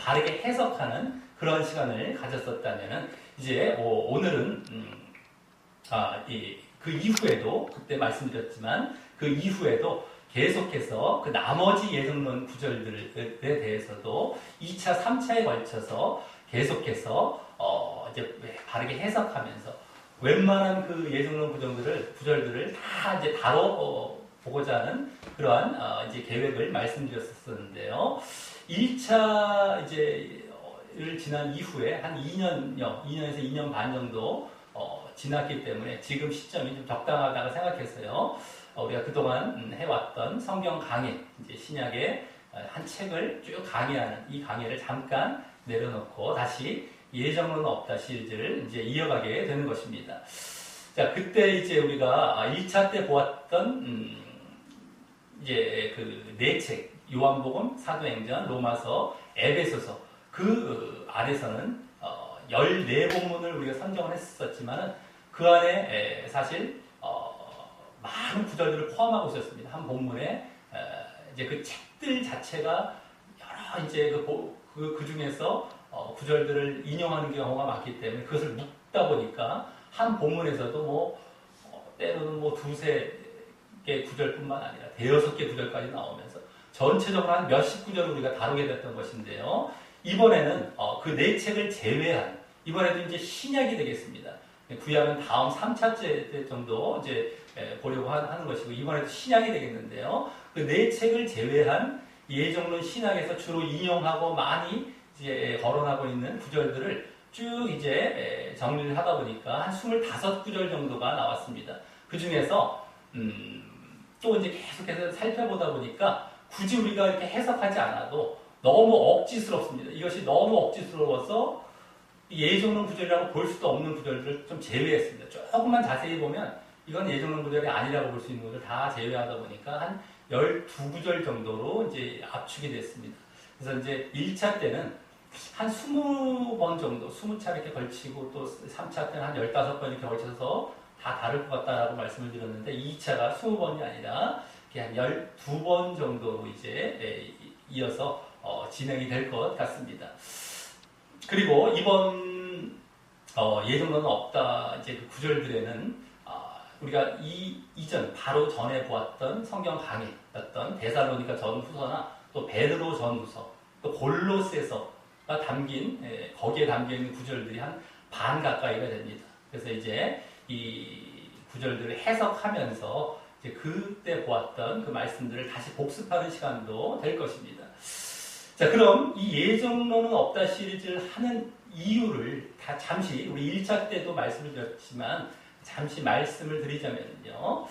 바르게 해석하는 그런 시간을 가졌었다면은 이제 오늘은 그 이후에도 그때 말씀드렸지만 그 이후에도 계속해서 그 나머지 예정론 구절들에 대해서도 2차, 3차에 걸쳐서 계속해서 이제 바르게 해석하면서 웬만한 그 예정론 구절들을 다 이제 다뤄보고자 하는 그러한 이제 계획을 말씀드렸었는데요. 1차 이제를 지난 이후에 한 2년에서 2년 반 정도 지났기 때문에 지금 시점이 좀 적당하다고 생각해서요. 우리가 그동안 해왔던 성경 강의, 이제 신약의 한 책을 쭉 강의하는 이 강의를 잠깐 내려놓고 다시 예정론은 없다 시리즈를 이제 이어가게 되는 것입니다. 자, 그때 이제 우리가 1차 때 보았던 이제 그 네 책, 요한복음, 사도행전, 로마서, 에베소서 그 안에서는 14본문을 우리가 선정을 했었지만 그 안에 사실 많은 구절들을 포함하고 있었습니다. 한 본문에 이제 그 책들 자체가 여러 이제 그 중에서 구절들을 인용하는 경우가 많기 때문에 그것을 묶다 보니까 한 본문에서도 뭐 때로는 뭐 두세 개 구절뿐만 아니라 대여섯 개 구절까지 나오면서 전체적으로 한 몇십 구절을 우리가 다루게 됐던 것인데요. 이번에는 그 네 책을 제외한 이번에도 이제 신약이 되겠습니다. 구약은 다음 3차째 정도 이제 보려고 하는 것이고 이번에도 신약이 되겠는데요. 그 네 책을 제외한 예정론 신약에서 주로 인용하고 많이 이제 거론하고 있는 구절들을 쭉 이제 정리를 하다 보니까 한 25구절 정도가 나왔습니다. 그 중에서 또 이제 계속해서 살펴보다 보니까 굳이 우리가 이렇게 해석하지 않아도 너무 억지스럽습니다. 이것이 너무 억지스러워서 예정론 구절이라고 볼 수도 없는 구절들을 좀 제외했습니다. 조금만 자세히 보면 이건 예정론 구절이 아니라고 볼 수 있는 것을 다 제외하다 보니까 한 12구절 정도로 이제 압축이 됐습니다. 그래서 이제 1차 때는 한 20번 정도, 20차 이렇게 걸치고 또 3차 때는 한 15번 이렇게 걸쳐서 다 다를 것 같다라고 말씀을 드렸는데 2차가 20번이 아니라 한 12번 정도로 이제 이어서 진행이 될 것 같습니다. 그리고 이번 예정론은 없다 이제 그 구절들에는 우리가 이전 바로 전에 보았던 성경 강의였던 데살로니가 전후서나 또 베드로 전후서 또 골로새서가 담긴 거기에 담겨 있는 구절들이 한 반 가까이가 됩니다. 그래서 이제 이 구절들을 해석하면서 이제 그때 보았던 그 말씀들을 다시 복습하는 시간도 될 것입니다. 자, 그럼 이 예정론은 없다 시리즈를 하는 이유를 다 잠시 우리 1차 때도 말씀을 드렸지만 잠시 말씀을 드리자면요.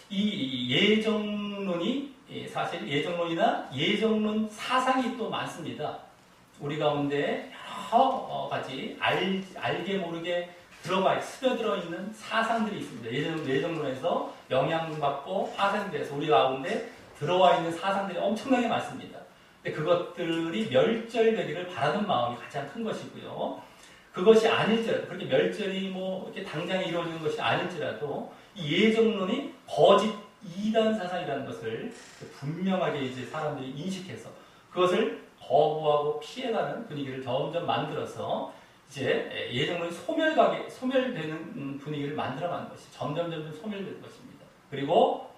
이 예정론이 사실 예정론이나 예정론 사상이 또 많습니다. 우리 가운데 여러 가지 알게 모르게 스며들어 있는 사상들이 있습니다. 예정론에서 영향받고 파생돼서 우리 가운데 들어와 있는 사상들이 엄청나게 많습니다. 근데 그것들이 멸절되기를 바라는 마음이 가장 큰 것이고요. 그것이 아닐지라도, 그렇게 멸절이 뭐 이렇게 당장에 이루어지는 것이 아닐지라도 이 예정론이 거짓 이단 사상이라는 것을 분명하게 이제 사람들이 인식해서 그것을 거부하고 피해가는 분위기를 점점 만들어서 이제 예정론이 소멸되는 분위기를 만들어가는 것이 점점 소멸되는 것입니다. 그리고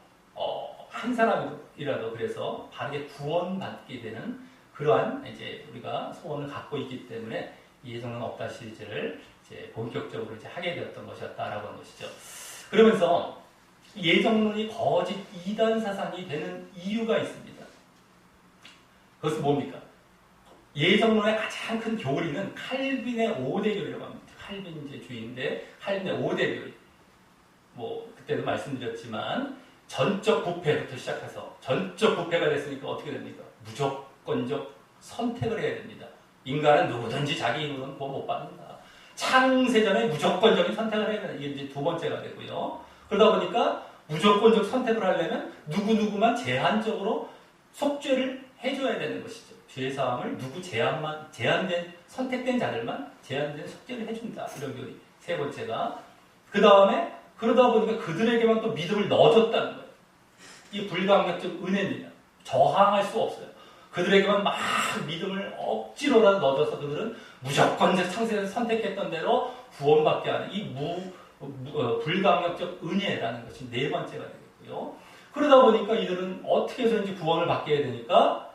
한 사람이라도 그래서 바르게 구원받게 되는 그러한 이제 우리가 소원을 갖고 있기 때문에 예정론 없다 시리즈를 이제 본격적으로 이제 하게 되었던 것이었다라고 하는 것이죠. 그러면서 예정론이 거짓 이단 사상이 되는 이유가 있습니다. 그것은 뭡니까? 예정론의 가장 큰 교리는 칼빈의 5대 교리라고 합니다. 칼빈 이제 주의인데 칼빈의 5대 교리. 뭐 그때도 말씀드렸지만 전적 부패부터 시작해서 전적 부패가 됐으니까 어떻게 됩니까? 무조건적 선택을 해야 됩니다. 인간은 누구든지 자기 힘으로는 구원 못 받는다. 창세전에 무조건적인 선택을 해야 된다. 이게 이제 두 번째가 되고요. 그러다 보니까 무조건적 선택을 하려면 누구누구만 제한적으로 속죄를 해줘야 되는 것이죠. 죄사함을 제한된 선택된 자들만 제한된 속죄를 해준다. 이런 교리. 세 번째가 그 다음에 그러다 보니까 그들에게만 또 믿음을 넣어줬다는 거예요. 이 불가항력적 은혜입니다. 저항할 수 없어요. 그들에게만 막 믿음을 억지로라도 넣어줘서 그들은 무조건 창세에서 선택했던 대로 구원받게 하는 이 불강력적 은혜라는 것이 네 번째가 되겠고요. 그러다 보니까 이들은 어떻게 해서든지 구원을 받게 되니까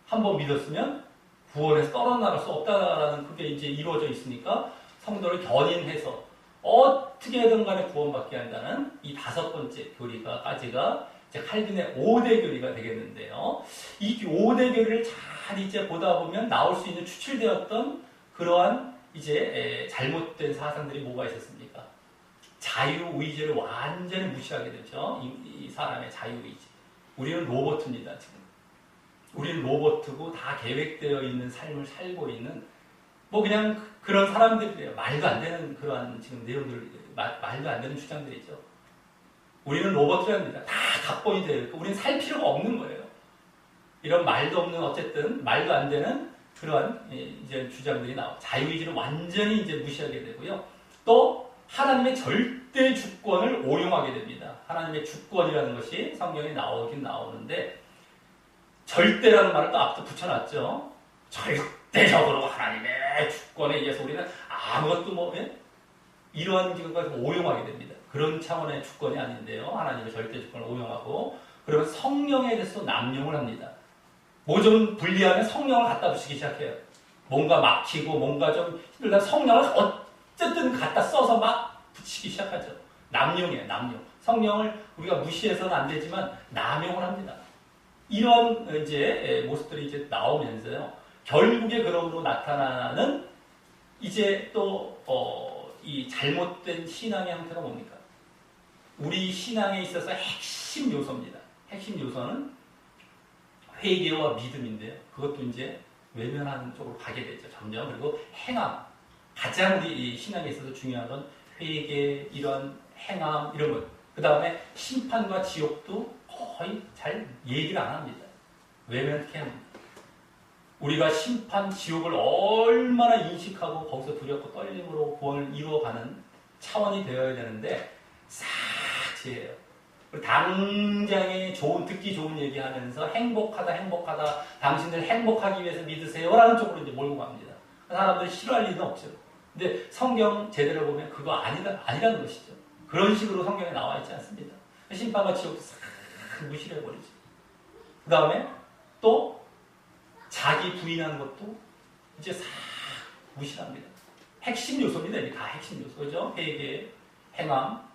한번 믿었으면 구원에서 떨어나갈 수 없다라는 그게 이제 이루어져 있으니까 성도를 견인해서 어떻게든 간에 구원받게 한다는 이 다섯 번째 교리가까지가 이제 칼빈의 5대 교리가 되겠는데요. 이 5대 교리를 잘 이제 보다 보면 나올 수 있는 추출되었던 그러한 이제 잘못된 사상들이 뭐가 있었습니까? 자유의지를 완전히 무시하게 되죠. 이 사람의 자유의지. 우리는 로봇입니다, 지금. 우리는 로봇이고 다 계획되어 있는 삶을 살고 있는 뭐 그냥 그런 사람들이에요. 말도 안 되는 그러한 지금 내용들, 말도 안 되는 주장들이죠. 우리는 로봇이랍니다. 다 각본이 되어 있고 우리는 살 필요가 없는 거예요. 이런 말도 없는 어쨌든 말도 안 되는 그러한 이제 주장들이 나와. 자유의지를 완전히 이제 무시하게 되고요. 또 하나님의 절대 주권을 오용하게 됩니다. 하나님의 주권이라는 것이 성경에 나오긴 나오는데 절대라는 말을 또 앞서 붙여놨죠. 절대적으로 하나님의 주권에 의해서 우리는 아무것도 뭐 이러한 것을 오용하게 됩니다. 그런 차원의 주권이 아닌데요. 하나님의 절대 주권을 오용하고 그러면 성령에 대해서 남용을 합니다. 뭐 좀 불리하면 성령을 갖다 붙이기 시작해요. 뭔가 막히고 뭔가 좀 힘들다 성령을 어쨌든 갖다 써서 막 붙이기 시작하죠. 남용이에요. 남용. 성령을 우리가 무시해서는 안 되지만 남용을 합니다. 이런 이제 모습들이 이제 나오면서요. 결국에 그러므로 나타나는 이제 또 이 잘못된 신앙의 형태가 뭡니까? 우리 신앙에 있어서 핵심 요소입니다. 핵심 요소는 회개와 믿음인데요. 그것도 이제 외면하는 쪽으로 가게 되죠. 점점. 그리고 행함. 가장 우리 신앙에 있어서 중요한 건 회개, 이런 행함, 이런 것. 그 다음에 심판과 지옥도 거의 잘 얘기를 안 합니다. 외면케 합니다. 우리가 심판, 지옥을 얼마나 인식하고 거기서 두렵고 떨림으로 구원을 이루어가는 차원이 되어야 되는데 싹 지혜요. 당장에 듣기 좋은 얘기하면서 행복하다, 당신들 행복하기 위해서 믿으세요라는 쪽으로 이제 몰고 갑니다. 사람들이 싫어할 리는 없죠. 근데 성경 제대로 보면 그거 아니라는 것이죠. 그런 식으로 성경에 나와 있지 않습니다. 심판과 지옥도 싹 무시를 해버리죠. 그 다음에 또 자기 부인하는 것도 이제 싹 무시합니다. 핵심 요소입니다. 이게 다 핵심 요소죠. 회개, 행함,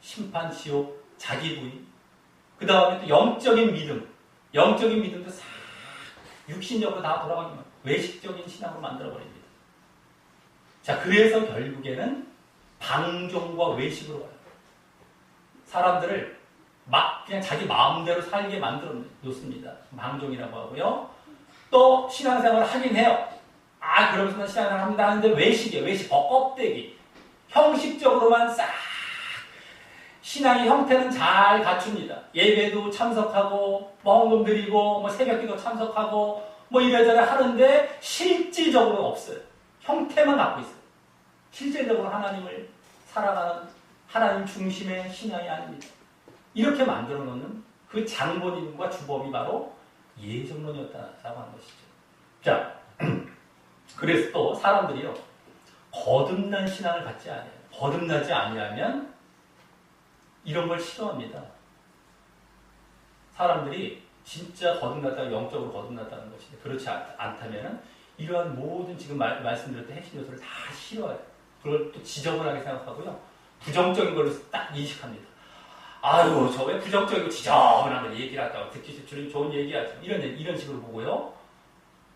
심판, 지옥, 자기 부인. 그 다음에 또 영적인 믿음. 영적인 믿음도 싹 육신적으로 다 돌아가기만 외식적인 신앙으로 만들어버립니다. 자, 그래서 결국에는 방종과 외식으로 가요. 사람들을 막 그냥 자기 마음대로 살게 만들어 놓습니다. 방종이라고 하고요. 또 신앙생활을 하긴 해요. 그러면서 신앙생활을 합니다 하는데 외식이에요. 외식, 껍데기. 형식적으로만 싹 신앙의 형태는 잘 갖춥니다. 예배도 참석하고 헌금 드리고 새벽기도 참석하고 이래저래 하는데 실질적으로는 없어요. 형태만 갖고 있어요. 실질적으로 하나님을 사랑하는 하나님 중심의 신앙이 아닙니다. 이렇게 만들어 놓는 그 장본인과 주범이 바로 예정론이었다라고 하는 것이죠. 자, 그래서 또 사람들이요. 거듭난 신앙을 갖지 않아요. 거듭나지 아니하면 이런 걸 싫어합니다. 사람들이 진짜 거듭났다가 영적으로 거듭났다는 것인데 그렇지 않다면 이러한 모든 지금 말씀드렸던 핵심 요소를 다 싫어해요. 그걸 또 지저분하게 생각하고요. 부정적인 걸로 딱 인식합니다. 저 왜 부정적이고 지저분한 걸 얘기를 할까? 듣기 좋은 얘기하죠. 이런 식으로 보고요.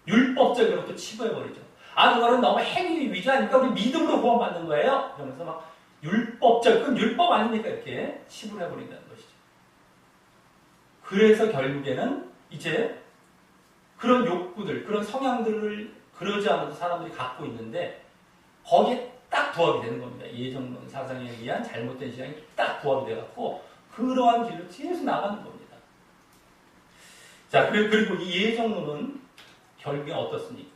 율법적으로 또 치부해버리죠. 그거는 너무 행위 위주 아닙니까? 우리 믿음으로 구원받는 거예요. 그러면서 막 그럼 율법 아닙니까? 이렇게 치부를 해버린다는 것이죠. 그래서 결국에는 이제 그런 욕구들, 그런 성향들을 그러지 않아도 사람들이 갖고 있는데 거기에 딱 부합이 되는 겁니다. 예정론 사상에 의한 잘못된 신앙이 딱 부합이 돼갖고 그러한 길로 계속 나가는 겁니다. 자, 그리고 이 예정론은 결국에 어떻습니까?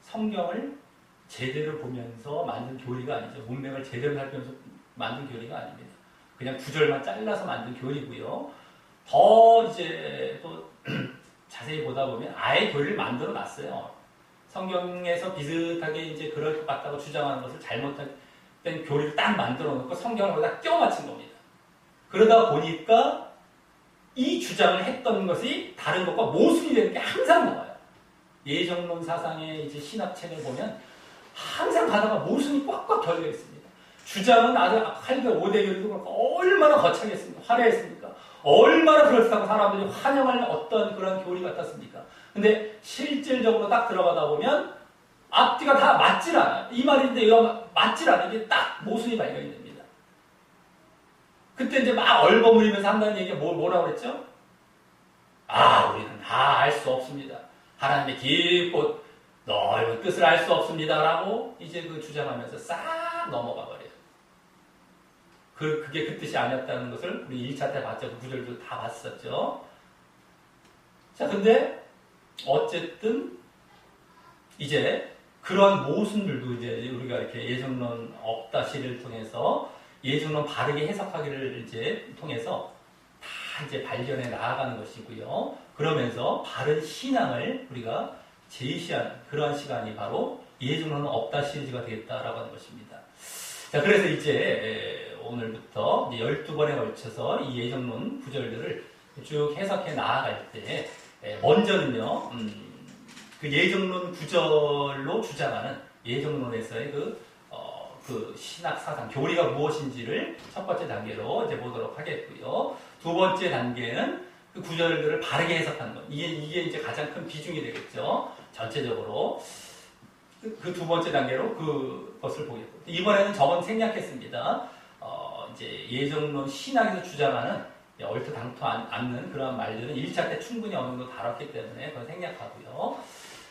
성경을 제대로 보면서 만든 교리가 아니죠. 문맥을 제대로 살피면서 만든 교리가 아닙니다. 그냥 구절만 잘라서 만든 교리고요. 더 이제 또 자세히 보다 보면 아예 교리를 만들어 놨어요. 성경에서 비슷하게 이제 그럴 것 같다고 주장하는 것을 잘못된 교리를 딱 만들어 놓고 성경을 거기다 끼워 맞춘 겁니다. 그러다 보니까 이 주장을 했던 것이 다른 것과 모순이 되는 게 항상 나와요. 예정론 사상의 이제 신학책을 보면 항상 가다가 모순이 꽉꽉 걸려 있습니다. 주장은 아주 칼교 5대 교리도 그렇고 얼마나 거창 했습니까? 화려했습니까? 얼마나 그렇다고 사람들이 환영할 어떤 그런 교리 같았습니까? 근데 실질적으로 딱 들어가다 보면 앞뒤가 다 맞질 않아요. 이 말인데 이거 맞질 않아요. 이게 딱 모순이 발견이 됩니다. 그때 이제 막 얼버무리면서 한다는 얘기가 뭐라고 그랬죠? 우리는 다 알 수 없습니다. 하나님의 깊고 넓은 뜻을 알 수 없습니다. 라고 이제 그 주장하면서 싹 넘어가 버려요. 그게 그 뜻이 아니었다는 것을 우리 1차 때 봤죠. 그 구절도 다 봤었죠. 자, 근데 어쨌든 이제 그런 모순들도 이제 우리가 이렇게 예정론 없다 시를 통해서 예정론 바르게 해석하기를 이제 통해서 다 이제 발견해 나아가는 것이고요. 그러면서 바른 신앙을 우리가 제시하는 그러한 시간이 바로 예정론은 없다 시리즈가 되겠다라고 하는 것입니다. 자, 그래서 이제 오늘부터 12번에 걸쳐서 이 예정론 구절들을 쭉 해석해 나아갈 때 먼저는요, 그 예정론 구절로 주장하는 예정론에서의 그 신학 사상, 교리가 무엇인지를 첫 번째 단계로 이제 보도록 하겠고요. 두 번째 단계는 그 구절들을 바르게 해석하는 것. 이게 이제 가장 큰 비중이 되겠죠. 전체적으로. 그 두 번째 단계로 그것을 보겠고. 이번에는 저번 생략했습니다. 이제 예정론 신학에서 주장하는 얼토당토 않는 그런 말들은 1차 때 충분히 어느 정도 다뤘기 때문에 그건 생략하고요.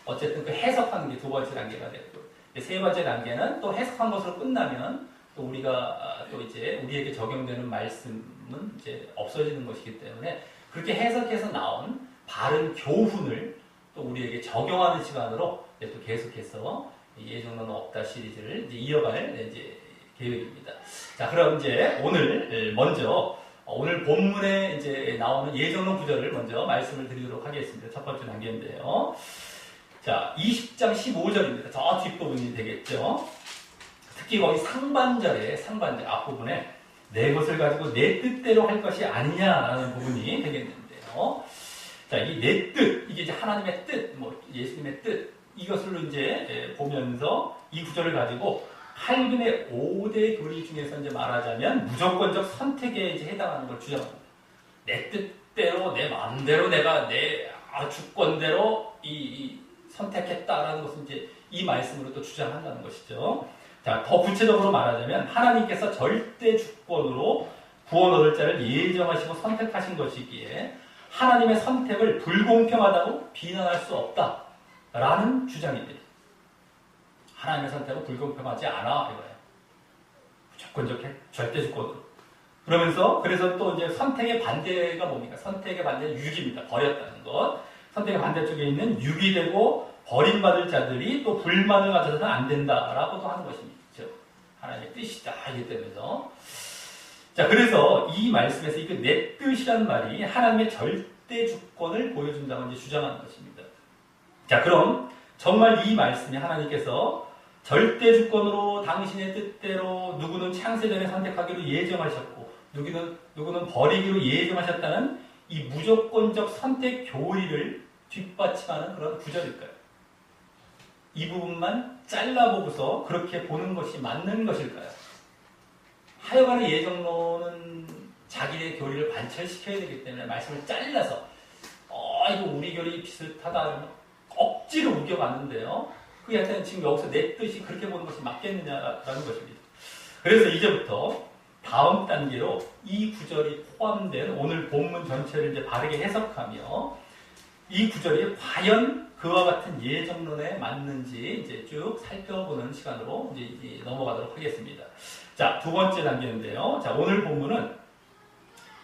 어쨌든 그 해석하는 게 두 번째 단계가 되고, 세 번째 단계는 또 해석한 것으로 끝나면 또 우리가 또 이제 우리에게 적용되는 말씀은 이제 없어지는 것이기 때문에 그렇게 해석해서 나온 바른 교훈을 또 우리에게 적용하는 시간으로 이제 또 계속해서 예정론은 없다 시리즈를 이제 이어갈 이제 계획입니다. 자, 그럼 이제 먼저 오늘 본문에 이제 나오는 예정론 구절을 먼저 말씀을 드리도록 하겠습니다. 첫 번째 단계인데요. 자, 20장 15절입니다. 저 뒷부분이 되겠죠. 특히 거기 상반절 앞부분에 내 것을 가지고 내 뜻대로 할 것이 아니냐라는 부분이 되겠는데요. 자, 이 내 뜻, 이게 이제 하나님의 뜻, 예수님의 뜻, 이것을 이제 보면서 이 구절을 가지고 칼빈의 5대 교리 중에서 이제 말하자면 무조건적 선택에 이제 해당하는 걸 주장합니다. 내 뜻대로, 내 마음대로 내가 내 주권대로 선택했다라는 것은 이제 이 말씀으로 또 주장한다는 것이죠. 자, 더 구체적으로 말하자면 하나님께서 절대 주권으로 구원 얻을 자를 예정하시고 선택하신 것이기에 하나님의 선택을 불공평하다고 비난할 수 없다라는 주장입니다. 하나님의 선택은 불공평하지 않아 이거예요. 무조건적 절대 주권으로. 그래서 또 이제 선택의 반대가 뭡니까? 선택의 반대는 유기입니다. 버렸다는 것. 선택의 반대쪽에 있는 유기되고 버림받을 자들이 또 불만을 가져서는 안 된다라고도 하는 것입니다. 하나님의 뜻이다 이기 때문에. 자, 그래서 이 말씀에서 이 내 뜻이라는 말이 하나님의 절대 주권을 보여준다고 이제 주장하는 것입니다. 자, 그럼 정말 이 말씀이 하나님께서 절대 주권으로 당신의 뜻대로 누구는 창세전에 선택하기로 예정하셨고 누구는 버리기로 예정하셨다는 이 무조건적 선택 교리를 뒷받침하는 그런 구절일까요? 이 부분만 잘라보고서 그렇게 보는 것이 맞는 것일까요? 하여간의 예정론은 자기의 교리를 관철시켜야 되기 때문에 말씀을 잘라서 이거 우리 교리 비슷하다 억지로 우겨봤는데요. 그게 하여튼 지금 여기서 내 뜻이 그렇게 보는 것이 맞겠느냐라는 것입니다. 그래서 이제부터 다음 단계로 이 구절이 포함된 오늘 본문 전체를 이제 바르게 해석하며 이 구절이 과연 그와 같은 예정론에 맞는지 이제 쭉 살펴보는 시간으로 이제 넘어가도록 하겠습니다. 자, 두 번째 단계인데요. 자, 오늘 본문은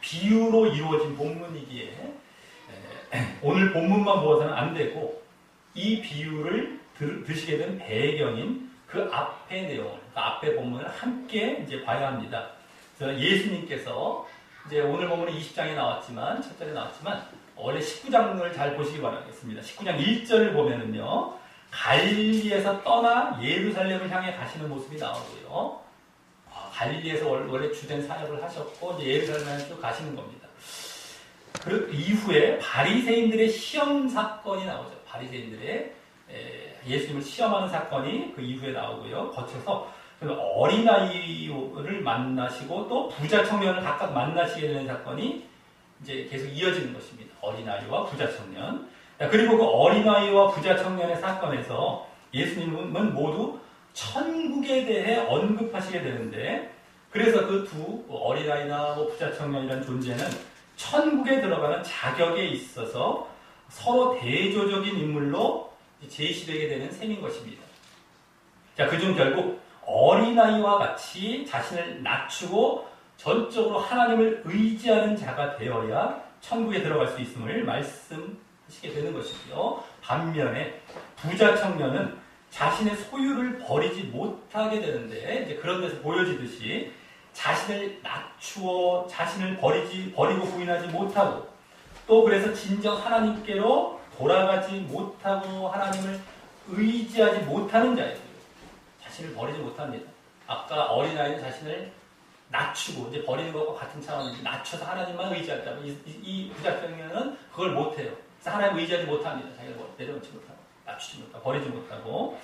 비유로 이루어진 본문이기에 오늘 본문만 보아서는 안 되고 이 비유를 드시게 된 배경인 그 앞의 내용을, 그 앞의 본문을 함께 이제 봐야 합니다. 그래서 예수님께서 이제 오늘 본문은 20장에 나왔지만, 첫 절에 나왔지만, 원래 19장을 잘 보시기 바라겠습니다. 19장 1절을 보면은요, 갈릴리에서 떠나 예루살렘을 향해 가시는 모습이 나오고요. 갈릴리에서 원래 주된 사역을 하셨고 이제 예루살렘에 쭉 가시는 겁니다. 그 이후에 바리새인들의 시험 사건이 나오죠. 바리새인들의 예수님을 시험하는 사건이 그 이후에 나오고요. 거쳐서 어린아이를 만나시고 또 부자 청년을 각각 만나시게 되는 사건이 이제 계속 이어지는 것입니다. 어린아이와 부자 청년. 그리고 그 어린아이와 부자 청년의 사건에서 예수님은 모두 천국에 대해 언급하시게 되는데, 그래서 그 두 어린아이나 부자 청년이라는 존재는 천국에 들어가는 자격에 있어서 서로 대조적인 인물로 제시되게 되는 셈인 것입니다. 자, 그중 결국 어린아이와 같이 자신을 낮추고 전적으로 하나님을 의지하는 자가 되어야 천국에 들어갈 수 있음을 말씀하시게 되는 것이고요. 반면에 부자 청년은 자신의 소유를 버리지 못하게 되는데, 이제 그런 데서 보여지듯이 자신을 낮추어 자신을 버리고 부인하지 못하고, 또 그래서 진정 하나님께로 돌아가지 못하고 하나님을 의지하지 못하는 자예요. 자신을 버리지 못합니다. 아까 어린아이는 자신을 낮추고, 이제 버리는 것과 같은 차원인데 낮춰서 하나님만 의지한다면 이 부자 청년은 그걸 못해요. 그래서 하나님을 의지하지 못합니다. 자기를 내려놓지 못하고, 낮추지 못하고, 버리지 못하고,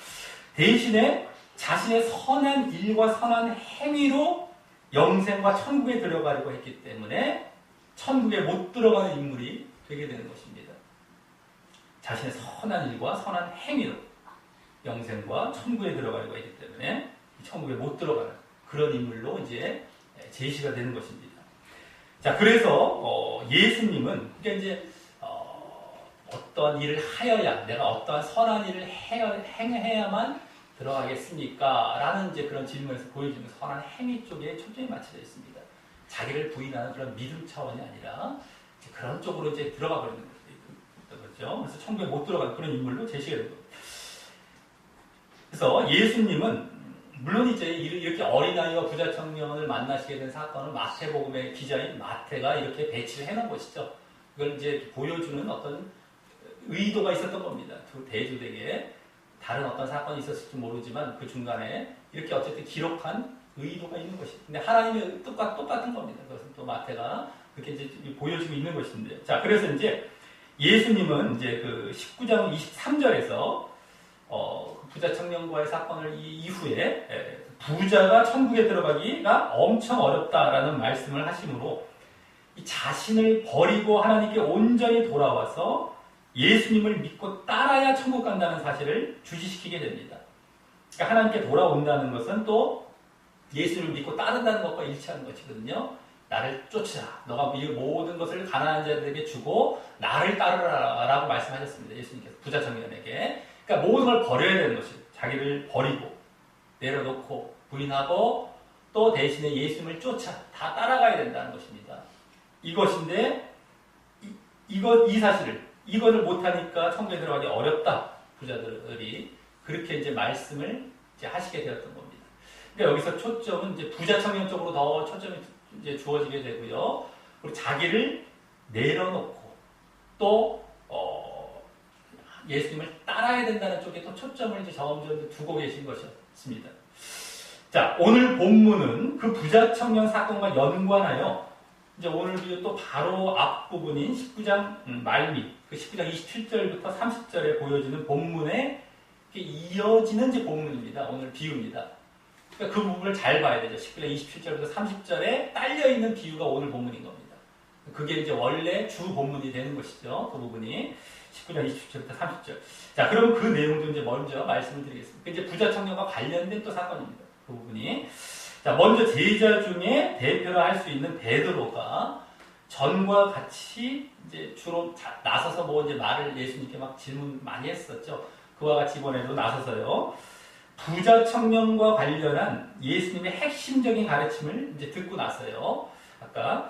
대신에 자신의 선한 일과 선한 행위로 영생과 천국에 들어가려고 했기 때문에 천국에 못 들어가는 인물이 되게 되는 것입니다. 자신의 선한 일과 선한 행위로 영생과 천국에 들어가려고 했기 때문에 천국에 못 들어가는 그런 인물로 이제 제시가 되는 것입니다. 자, 그래서 예수님은 그러니까 이제 어떠한 일을 하여야, 내가 어떠한 선한 일을 행해야만 들어가겠습니까? 라는 이제 그런 질문에서 보여주는 선한 행위 쪽에 초점이 맞춰져 있습니다. 자기를 부인하는 그런 믿음 차원이 아니라 그런 쪽으로 이제 들어가 버리는 거죠. 그래서 천국에 못 들어가는 그런 인물로 제시가 되는 거죠. 그래서 예수님은 물론 이제 이렇게 어린아이와 부자 청년을 만나시게 된 사건을 마태복음의 기자인 마태가 이렇게 배치를 해놓은 것이죠. 이걸 이제 보여주는 어떤 의도가 있었던 겁니다. 두 대조되게 다른 어떤 사건이 있었을지 모르지만 그 중간에 이렇게 어쨌든 기록한 의도가 있는 것이죠. 근데 하나님이 똑같은 겁니다. 그것은 또 마태가 그렇게 이제 보여주고 있는 것인데. 자, 그래서 이제 예수님은 이제 그 19장 23절에서 부자 청년과의 사건을 이후에 부자가 천국에 들어가기가 엄청 어렵다라는 말씀을 하심으로 이 자신을 버리고 하나님께 온전히 돌아와서 예수님을 믿고 따라야 천국 간다는 사실을 주시시키게 됩니다. 그러니까 하나님께 돌아온다는 것은 또 예수님을 믿고 따른다는 것과 일치하는 것이거든요. 나를 쫓으라. 너가 이 모든 것을 가난한 자들에게 주고 나를 따르라 라고 말씀하셨습니다. 예수님께서 부자 청년에게. 그러니까 모든 걸 버려야 되는 것이에요. 자기를 버리고 내려놓고 부인하고 또 대신에 예수님을 쫓아 다 따라가야 된다는 것입니다. 이것인데 이 사실을 이것을 못하니까 천국에 들어가기 어렵다. 부자들이 그렇게 이제 말씀을 이제 하시게 되었던 겁니다. 그러니까 여기서 초점은 이제 부자 청년 쪽으로 더 초점이 이제 주어지게 되고요. 그리고 자기를 내려놓고 또 예수님을 따라야 된다는 쪽에 또 초점을 이제 점점 두고 계신 것이었습니다. 자, 오늘 본문은 그 부자 청년 사건과 연관하여 이제 오늘 또 바로 앞부분인 19장 말미, 그 19장 27절부터 30절에 보여지는 본문에 이어지는 이제 본문입니다. 오늘 비유입니다. 그러니까 그 부분을 잘 봐야 되죠. 19장 27절부터 30절에 딸려있는 비유가 오늘 본문인 겁니다. 그게 이제 원래 주 본문이 되는 것이죠. 그 부분이 19장 27절부터 30절. 자, 그럼 그 내용도 이제 먼저 말씀을 드리겠습니다. 이제 부자 청년과 관련된 또 사건입니다. 그 부분이. 자, 먼저 제자 중에 대표를 할 수 있는 베드로가 전과 같이 이제 주로 나서서 뭐 이제 말을 예수님께 막 질문 많이 했었죠. 그와 같이 이번에도 나서서요. 부자 청년과 관련한 예수님의 핵심적인 가르침을 이제 듣고 나서요. 아까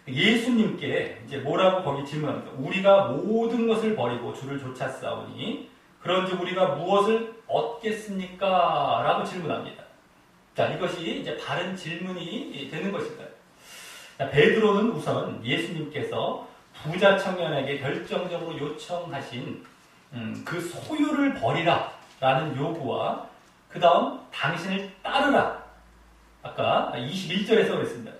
예수님께 이제 뭐라고 거기 질문합니까? 우리가 모든 것을 버리고 주를 쫓았사오니 그런즉 우리가 무엇을 얻겠습니까? 라고 질문합니다. 자, 이것이 이제 바른 질문이 되는 것일까요? 자, 베드로는 우선 예수님께서 부자 청년에게 결정적으로 요청하신 그 소유를 버리라 라는 요구와 그 다음 당신을 따르라. 아까 21절에서 그랬습니다.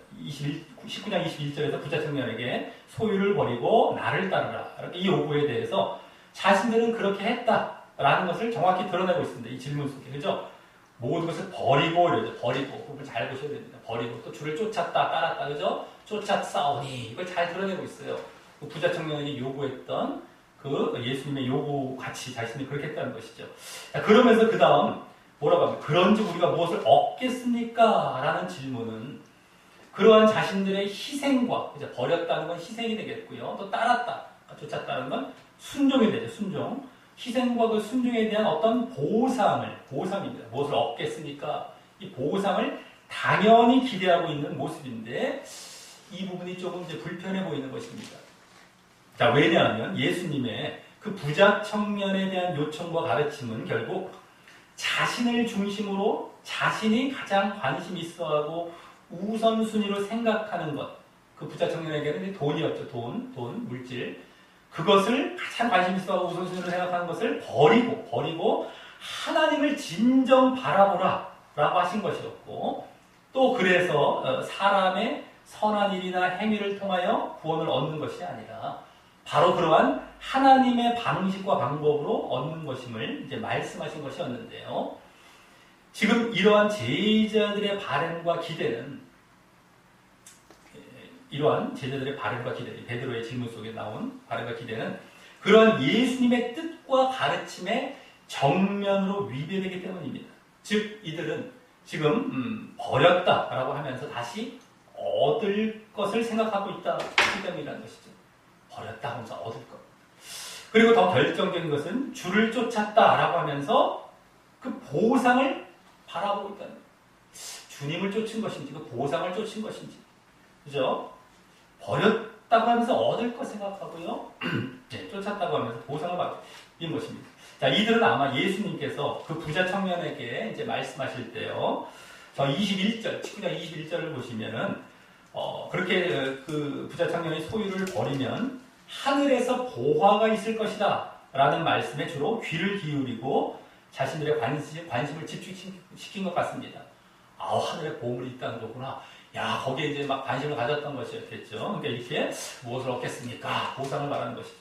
19장 21절에서 부자 청년에게 소유를 버리고 나를 따르라. 이 요구에 대해서 자신들은 그렇게 했다라는 것을 정확히 드러내고 있습니다. 이 질문 속에. 그죠? 모든 것을 버리고 이러죠. 버리고. 그걸 잘 보셔야 됩니다. 버리고 또 주를 쫓았다, 따랐다. 그죠? 쫓았사오니. 이걸 잘 드러내고 있어요. 그 부자 청년이 요구했던 그 예수님의 요구 같이 자신이 그렇게 했다는 것이죠. 자, 그러면서 그 다음 뭐라고 합니까? 그런즉 우리가 무엇을 얻겠습니까? 라는 질문은 그러한 자신들의 희생과 이제 버렸다는 건 희생이 되겠고요. 또 따랐다, 쫓았다는 건 순종이 되죠. 순종. 희생과 그 순종에 대한 어떤 보상입니다. 무엇을 얻겠습니까? 이 보상을 당연히 기대하고 있는 모습인데 이 부분이 조금 이제 불편해 보이는 것입니다. 자, 왜냐하면 예수님의 그 부자 청년에 대한 요청과 가르침은 결국 자신을 중심으로 자신이 가장 관심 있어하고 우선순위로 생각하는 것. 그 부자 청년에게는 돈이었죠. 돈, 물질. 그것을 가장 관심 있어하고 우선순위로 생각하는 것을 버리고 하나님을 진정 바라보라 라고 하신 것이었고 또 그래서 사람의 선한 일이나 행위를 통하여 구원을 얻는 것이 아니라 바로 그러한 하나님의 방식과 방법으로 얻는 것임을 이제 말씀하신 것이었는데요. 지금 이러한 제자들의 바램과 기대는 베드로의 질문 속에 나온 바램과 기대는 그러한 예수님의 뜻과 가르침에 정면으로 위배되기 때문입니다. 즉 이들은 지금 버렸다라고 하면서 다시 얻을 것을 생각하고 있기 때문이라는 것이죠. 버렸다 하면서 얻을 것. 그리고 더 결정적인 것은 주를 쫓았다라고 하면서 그 보상을 바라보고 있다는 거예요. 주님을 쫓은 것인지 그 보상을 쫓은 것인지. 그죠? 버렸다고 하면서 얻을 것 생각하고요. 네, 쫓았다고 하면서 보상을 받는 것입니다. 자, 이들은 아마 예수님께서 그 부자 청년에게 이제 말씀하실 때요. 저 21절, 21절을 보시면은 그렇게 그 부자 청년이 소유를 버리면 하늘에서 보화가 있을 것이다 라는 말씀에 주로 귀를 기울이고 자신들의 관심을 집중시킨 것 같습니다. 하늘에 보물이 있다는 거구나. 야, 거기에 이제 막 관심을 가졌던 것이었겠죠. 그러니까 이렇게 무엇을 얻겠습니까? 보상을 말하는 것이죠.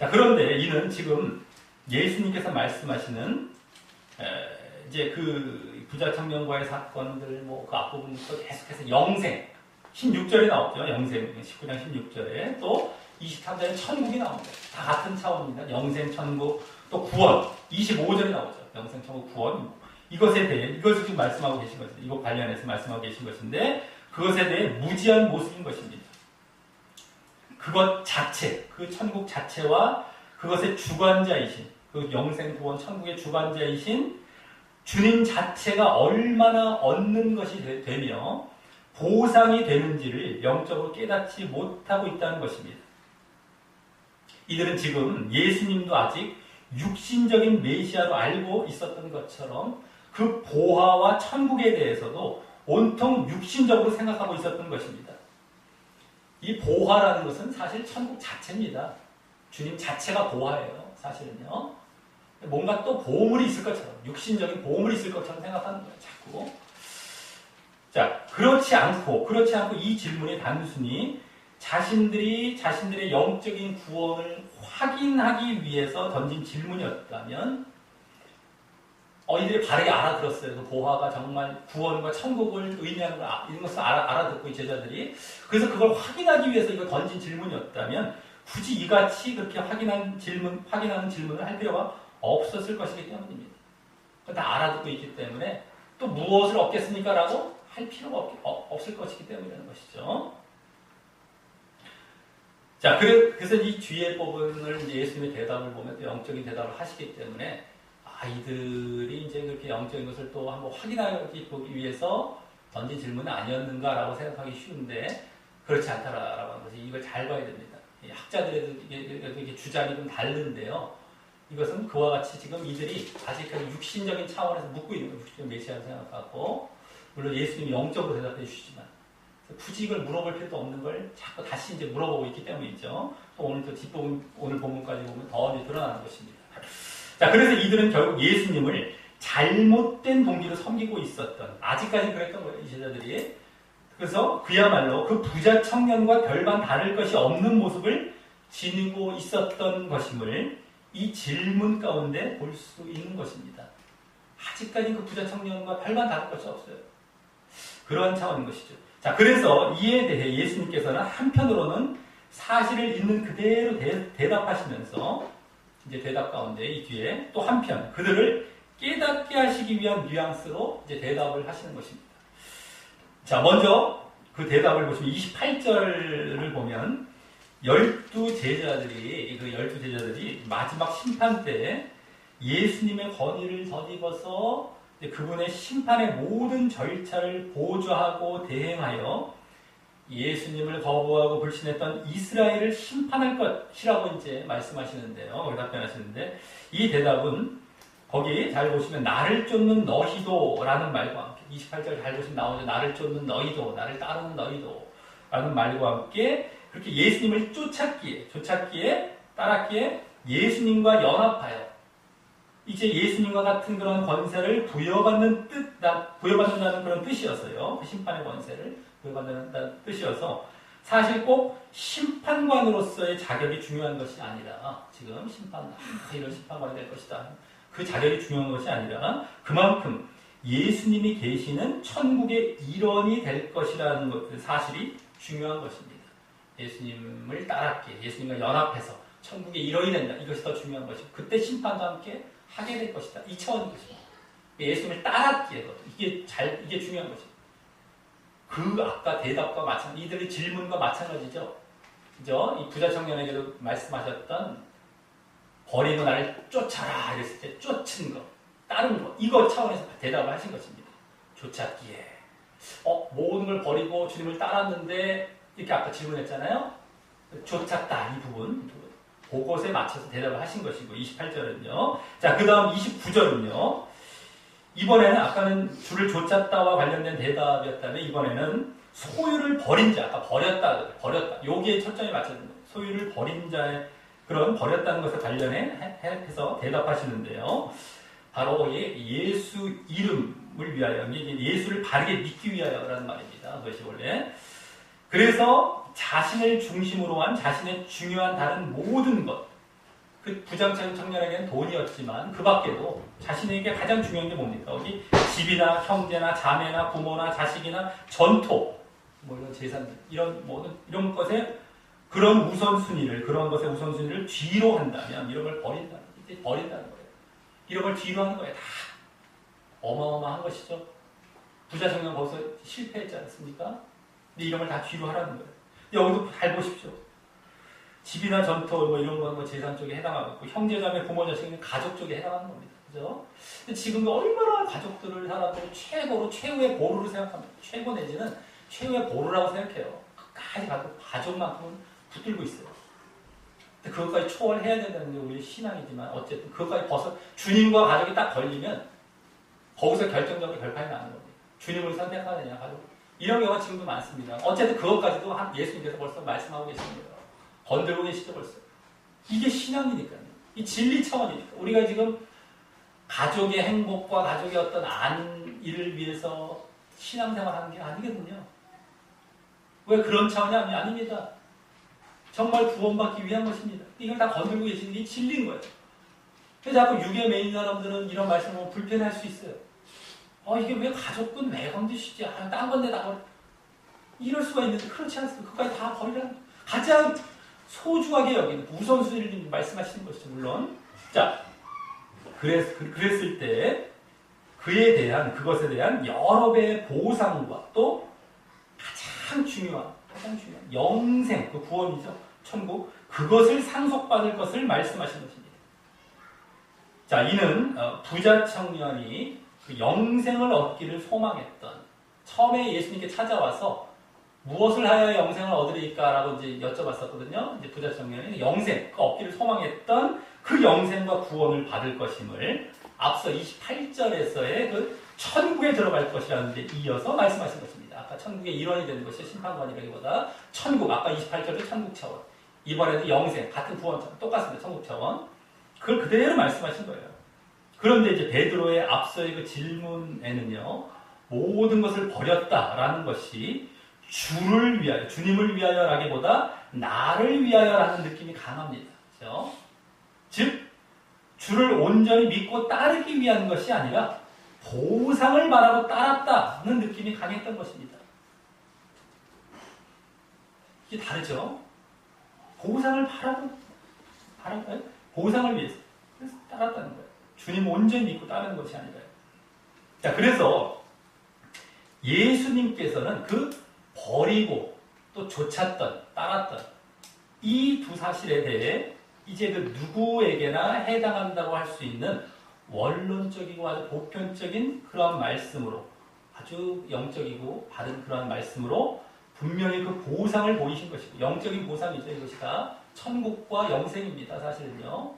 자, 그런데 이는 지금 예수님께서 말씀하시는 이제 그 부자 청년과의 사건들 그 앞부분부터 계속해서 영생 16절에 나오죠. 영생 19장 16절에 또 23절에 천국이 나옵니다. 다 같은 차원입니다. 영생, 천국, 또 구원 25절에 나오죠. 영생, 천국, 구원 이것에 대해 이것을 지금 말씀하고 계신 것인데 이것 관련해서 말씀하고 계신 것인데 그것에 대해 무지한 모습인 것입니다. 그것 자체, 그 천국 자체와 그것의 주관자이신 그 영생, 구원, 천국의 주관자이신 주님 자체가 얼마나 얻는 것이 되며 보상이 되는지를 영적으로 깨닫지 못하고 있다는 것입니다. 이들은 지금 예수님도 아직 육신적인 메시아로 알고 있었던 것처럼 그 보화와 천국에 대해서도 온통 육신적으로 생각하고 있었던 것입니다. 이 보화라는 것은 사실 천국 자체입니다. 주님 자체가 보화예요. 사실은요. 뭔가 또 보물이 있을 것처럼 육신적인 보물이 있을 것처럼 생각하는 거예요. 자꾸. 자, 그렇지 않고 이 질문이 단순히 자신들의 영적인 구원을 확인하기 위해서 던진 질문이었다면 이들이 바르게 알아들었어요. 그 보화가 정말 구원과 천국을 의미하는 걸 이런 것을 알아듣고 이 제자들이 그래서 그걸 확인하기 위해서 이걸 던진 질문이었다면 굳이 이같이 그렇게 확인하는 질문을 할 필요가 없었을 것이기 때문입니다. 다 알아듣고 있기 때문에 또 무엇을 얻겠습니까? 라고 할 필요가 없을 것이기 때문이라는 것이죠. 자, 그래서 이 뒤에 부분을 이제 예수님의 대답을 보면 또 영적인 대답을 하시기 때문에 이들이 이제 그렇게 영적인 것을 또 한번 확인하기 보기 위해서 던진 질문은 아니었는가라고 생각하기 쉬운데 그렇지 않다라고 하는 것이 이걸 잘 봐야 됩니다. 학자들의 이게 주장이 좀 다른데요. 이것은 그와 같이 지금 이들이 아직까지 육신적인 차원에서 묻고 있는 거예요. 육신적 메시아를 생각하고 물론 예수님이 영적으로 대답해 주시지만 굳이 이걸 물어볼 필요도 없는 걸 자꾸 다시 이제 물어보고 있기 때문이죠. 또 오늘 또 뒷부분, 오늘 본문까지 보면 더 이제 드러나는 것입니다. 자, 그래서 이들은 결국 예수님을 잘못된 동기로 섬기고 있었던, 아직까지 그랬던 거예요, 이 제자들이. 그래서 그야말로 그 부자 청년과 별반 다를 것이 없는 모습을 지니고 있었던 것임을 이 질문 가운데 볼 수 있는 것입니다. 아직까지 그 부자 청년과 별반 다를 것이 없어요. 그러한 차원인 것이죠. 자, 그래서 이에 대해 예수님께서는 한편으로는 사실을 있는 그대로 대답하시면서 이제 대답 가운데 이 뒤에 또 한편 그들을 깨닫게 하시기 위한 뉘앙스로 이제 대답을 하시는 것입니다. 자, 먼저 그 대답을 보시면 28절을 보면 12제자들이 마지막 심판 때 예수님의 권위를 덧입어서 그분의 심판의 모든 절차를 보좌하고 대행하여 예수님을 거부하고 불신했던 이스라엘을 심판할 것이라고 이제 말씀하시는데요. 답변하시는데 이 대답은 거기 잘 보시면 나를 쫓는 너희도 라는 말과 함께 28절 잘 보시면 나오죠. 나를 쫓는 너희도, 나를 따르는 너희도 라는 말과 함께 그렇게 예수님을 쫓았기에 따랐기에 예수님과 연합하여 이제 예수님과 같은 그런 권세를 부여받는다는 그런 뜻이었어요. 그 심판의 권세를 부여받는다는 뜻이어서 사실 꼭 심판관으로서의 자격이 중요한 것이 아니라 지금 이런 심판관이 될 것이다. 그 자격이 중요한 것이 아니라 그만큼 예수님이 계시는 천국의 일원이 될 것이라는 사실이 중요한 것입니다. 예수님을 따랐기에 예수님과 연합해서 천국의 일원이 된다. 이것이 더 중요한 것이고 그때 심판과 함께 하게 될 것이다. 이 차원인 것입니다. 예수님을 따랐기에 이게 중요한 것입니다. 그 아까 대답과 마찬가지, 이들의 질문과 마찬가지죠. 그죠? 이 부자 청년에게도 말씀하셨던 버리고 나를 쫓아라 이랬을 때 쫓은 거, 따른 거, 이거 차원에서 대답을 하신 것입니다. 쫓았기에 모든 걸 버리고 주님을 따랐는데 이렇게 아까 질문했잖아요. 쫓았다 이 부분. 그것에 맞춰서 대답을 하신 것이고 28절은요. 자, 그 다음 29절은요. 이번에는 아까는 주를 쫓았다와 관련된 대답이었다면 이번에는 소유를 버린 자, 아까 버렸다. 여기에 초점이 맞춰진 거예요. 소유를 버린 자의 그런 버렸다는 것에 관련해서 대답하시는데요. 바로 예수 이름을 위하여, 예수를 바르게 믿기 위하여라는 말입니다. 그것이 원래. 그래서 자신을 중심으로 한 자신의 중요한 다른 모든 것, 그 부자 청년에게는 돈이었지만 그 밖에도 자신에게 가장 중요한 게 뭡니까? 여기 집이나 형제나 자매나 부모나 자식이나 전토, 이런 재산들, 이런 것에 그런 것의 우선순위를 뒤로 한다면 이런 걸 버린다는 거예요. 이런 걸 뒤로 하는 거예요. 다 어마어마한 것이죠. 부자 청년 거기서 실패했지 않습니까? 근데 이런 걸 다 뒤로 하라는 거예요. 여기도 잘 보십시오. 집이나 전토 이런 건 재산 쪽에 해당하고 형제자매 부모 자식은 가족 쪽에 해당하는 겁니다. 그죠? 근데 지금도 얼마나 가족들을 사람들이 최후의 보루로 생각합니다. 최고 내지는 최후의 보루라고 생각해요. 끝까지 가족만큼은 붙들고 있어요. 근데 그것까지 초월해야 된다는 게 우리의 신앙이지만 어쨌든 그것까지 주님과 가족이 딱 걸리면 거기서 결정적으로 결판이 나는 겁니다. 주님을 선택하느냐 가족. 이런 경우가 지금도 많습니다. 어쨌든 그것까지도 예수님께서 벌써 말씀하고 계시는 거예요. 건들고 계시죠 벌써. 이게 신앙이니까요. 이 진리 차원이니까. 우리가 지금 가족의 행복과 가족의 어떤 안일을 위해서 신앙생활하는 게 아니거든요. 왜 그런 차원이 아닙니다. 정말 구원받기 위한 것입니다. 이걸 다 건들고 계시는 게 진리인 거예요. 그래서 자꾸 육에 매인 사람들은 이런 말씀을 보면 불편할 수 있어요. 이게 왜 가족은 왜 건드시지? 딴 건데 다 버려. 이럴 수가 있는데 그렇지 않습니다. 그것까지 다 버리라는 가장 소중하게 여기는 우선순위를 말씀하시는 것이죠. 물론. 자, 그랬을 때 그것에 대한 여러 배의 보상과 또 가장 중요한 영생, 그 구원이죠. 천국. 그것을 상속받을 것을 말씀하시는 것입니다. 자, 이는 부자 청년이 그 영생을 얻기를 소망했던 처음에 예수님께 찾아와서 무엇을 하여 영생을 얻으리까라고 이제 여쭤봤었거든요. 이제 부자 청년이 영생, 그 얻기를 소망했던 그 영생과 구원을 받을 것임을 앞서 28절에서의 그 천국에 들어갈 것이라는 데 이어서 말씀하신 것입니다. 아까 천국의 일원이 되는 것이 심판관이라기보다 천국, 아까 28절도 천국 차원, 이번에도 영생, 같은 구원처럼 똑같습니다. 천국 차원. 그걸 그대로 말씀하신 거예요. 그런데 이제 베드로의 앞서의 그 질문에는요, 모든 것을 버렸다라는 것이 주를 위하여, 주님을 위하여라기보다 나를 위하여라는 느낌이 강합니다. 그렇죠? 즉, 주를 온전히 믿고 따르기 위한 것이 아니라 보상을 바라고 따랐다는 느낌이 강했던 것입니다. 이게 다르죠? 보상을 보상을 위해서 그래서 따랐다는 거예요. 주님 온전히 믿고 따르는 것이 아니라요. 자, 그래서 예수님께서는 그 버리고 또 쫓았던, 따랐던 이 두 사실에 대해 이제 그 누구에게나 해당한다고 할 수 있는 원론적이고 아주 보편적인 그런 말씀으로, 아주 영적이고 바른 그런 말씀으로 분명히 그 보상을 보이신 것이고, 영적인 보상이죠. 이것이 다 천국과 영생입니다. 사실은요.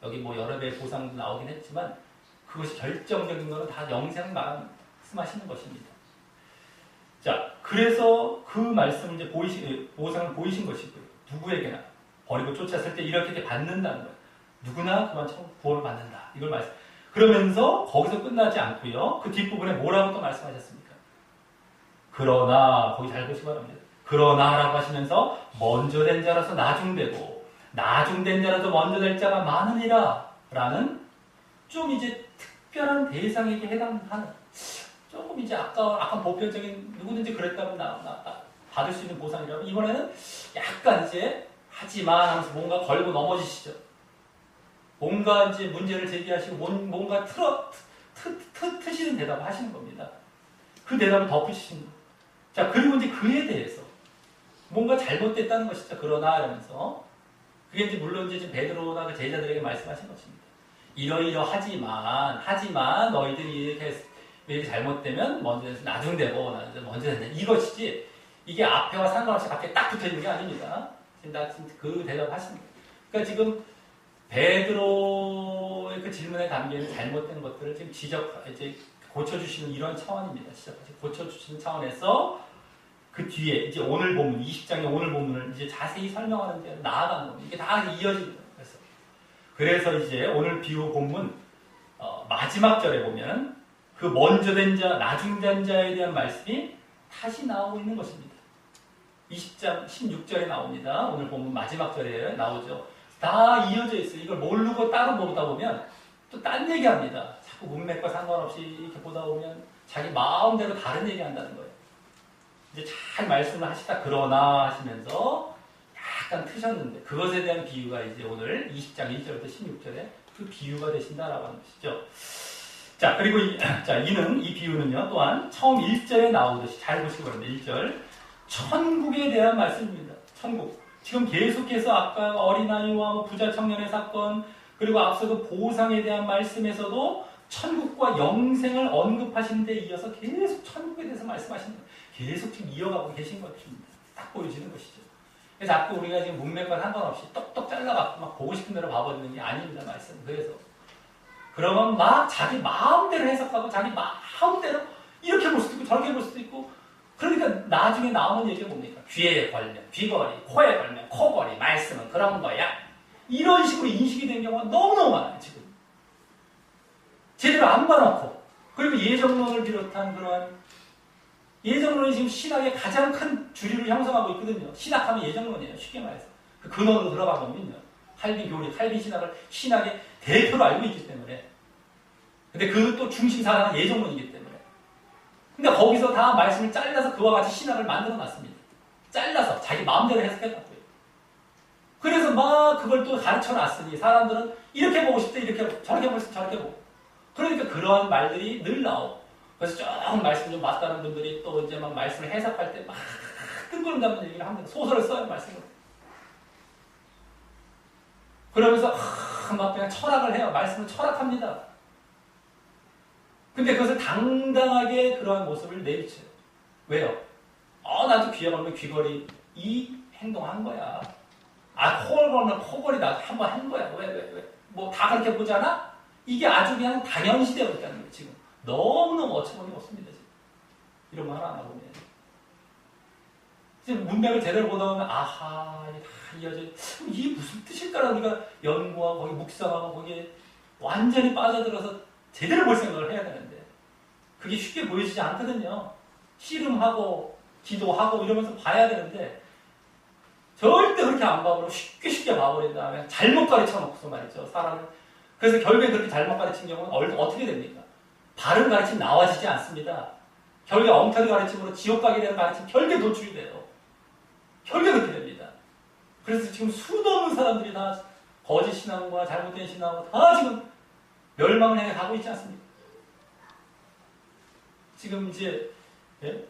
여기 뭐 여러 배의 보상도 나오긴 했지만 그것이 결정적인 것은 다 영생 말씀하시는 것입니다. 자, 그래서 그 말씀을 이제 보상을 보이신 것이고요. 누구에게나 버리고 쫓았을 때 이렇게 받는다는 거예요. 누구나 그만 구원을 받는다. 이걸 말씀. 그러면서 거기서 끝나지 않고요. 그 뒷부분에 뭐라고 또 말씀하셨습니까? 그러나, 거기 잘 보시기 바랍니다. 그러나라고 하시면서 먼저 된 자라서 나중되고 나중된 자라도 먼저 될 자가 많으니라 라는 좀 이제 특별한 대상에게 해당하는, 조금 이제 아까 보편적인 누구든지 그랬다면 받을 수 있는 보상이라면, 이번에는 약간 이제 하지만 하면서 뭔가 걸고 넘어지시죠. 뭔가 이제 문제를 제기하시고 뭔가 트시는 대답을 하시는 겁니다. 그 대답을 덧붙이시는 거예요. 자, 그리고 이제 그에 대해서 뭔가 잘못됐다는 것이죠. 그러나 이러면서 그게 이제 물론 이제 지금 베드로나 그 제자들에게 말씀하신 것입니다. 하지만 너희들이 이렇게 잘못되면 먼저 돼서 나중되고 먼저 된다. 이것이지 이게 앞에와 상관없이 밖에 딱 붙어 있는 게 아닙니다. 지금 그 대답하시는 거예요. 그러니까 지금 베드로의 그 질문에 담겨 있는 잘못된 것들을 지금 이제 고쳐주시는 이런 차원입니다. 고쳐주시는 차원에서 그 뒤에 이제 오늘 본문, 20장의 오늘 본문을 이제 자세히 설명하는 데 나아가는 겁니다. 이게 다 이어지는 거예요. 그래서 이제 오늘 비유 본문 마지막 절에 보면 그 먼저 된 자, 나중된 자에 대한 말씀이 다시 나오고 있는 것입니다. 20장 16절에 나옵니다. 오늘 본문 마지막 절에 나오죠. 다 이어져 있어요. 이걸 모르고 따로 보다 보면 또 딴 얘기합니다. 자꾸 문맥과 상관없이 이렇게 보다 보면 자기 마음대로 다른 얘기한다는 거예요. 이제 잘 말씀을 하시다 그러나 하시면서 약간 트셨는데 그것에 대한 비유가 이제 오늘 20장 1절부터 16절에 그 비유가 되신다라고 하는 것이죠. 자, 그리고 이 비유는요, 또한 처음 1절에 나오듯이 잘 보시기 바랍니다. 1절. 천국에 대한 말씀입니다. 천국. 지금 계속해서 아까 어린아이와 부자 청년의 사건, 그리고 앞서 그 보상에 대한 말씀에서도 천국과 영생을 언급하신 데 이어서 계속 천국에 대해서 말씀하시는 거예요. 계속 지금 이어가고 계신 것입니다. 딱 보여지는 것이죠. 그래서 자꾸 우리가 지금 문맥과 상관없이 똑똑 잘라갖고 막 보고 싶은 대로 봐버리는 게 아닙니다. 말씀. 그래서. 그러면 막 자기 마음대로 해석하고 자기 마음대로 이렇게 볼 수도 있고 저렇게 볼 수도 있고, 그러니까 나중에 나오는 얘기가 뭡니까? 귀에 걸면 귀걸이, 코에 걸면 코걸이, 말씀은 그런 거야. 이런 식으로 인식이 된 경우가 너무너무 많아요. 지금. 제대로 안 봐놓고. 그리고 예정론을 비롯한 그런 예정론이 지금 신학의 가장 큰 주류를 형성하고 있거든요. 신학하면 예정론이에요. 쉽게 말해서. 그 근원으로 들어가 보면요. 칼빈 교리, 칼빈 신학의 대표로 알고 있기 때문에. 근데 그 또 중심 사상은 예정론이기 때문에. 근데 거기서 다 말씀을 잘라서 그와 같이 신학을 만들어 놨습니다. 잘라서 자기 마음대로 해석해놨고요. 그래서 막 그걸 또 가르쳐 놨으니 사람들은 이렇게 보고 싶다, 이렇게 보고, 저렇게 보고 싶다, 저렇게 보고. 그러니까 그런 말들이 늘 나오고. 그래서 조금 말씀 좀 맞다는 분들이 또 이제 막 말씀을 해석할 때 막 뜬구름잡는 얘기를 합니다. 소설을 써요, 말씀을. 그러면서 막 그냥 철학을 해요. 말씀을 철학합니다. 근데 그것을 당당하게 그러한 모습을 내비쳐요. 왜요? 나도 귀에 걸면 귀걸이 이 행동한 거야. 코를 걸면 코걸이 나도 한번 한 거야. 왜? 뭐 다 그렇게 보잖아? 이게 아주 그냥 당연시 되어 있다는 거예요, 지금. 너무너무 어처구니 없습니다. 지금. 이런 말 하나 보면. 지금 문맥을 제대로 보다 보면, 아하, 이게 다 이어져. 이게 무슨 뜻일까라고 우리가 연구하고, 거기 묵상하고, 거기에 완전히 빠져들어서 제대로 볼 생각을 해야 되는데, 그게 쉽게 보여지지 않거든요. 씨름하고, 기도하고 이러면서 봐야 되는데, 절대 그렇게 안 봐버리고 쉽게 봐버린 다음에 잘못 가르쳐 놓고서 말이죠, 사람을. 그래서 결국에 그렇게 잘못 가르친 경우는 어떻게 됩니까? 바른 가르침 나와지지 않습니다. 결국에 엉터리 가르침으로 지옥 가게 되는 가르침 결국에 노출이 돼요. 결국에 그렇게 됩니다. 그래서 지금 수도 없는 사람들이 다 거짓 신앙과 잘못된 신앙과 다 지금 멸망을 향해 가고 있지 않습니까? 지금 이제 예?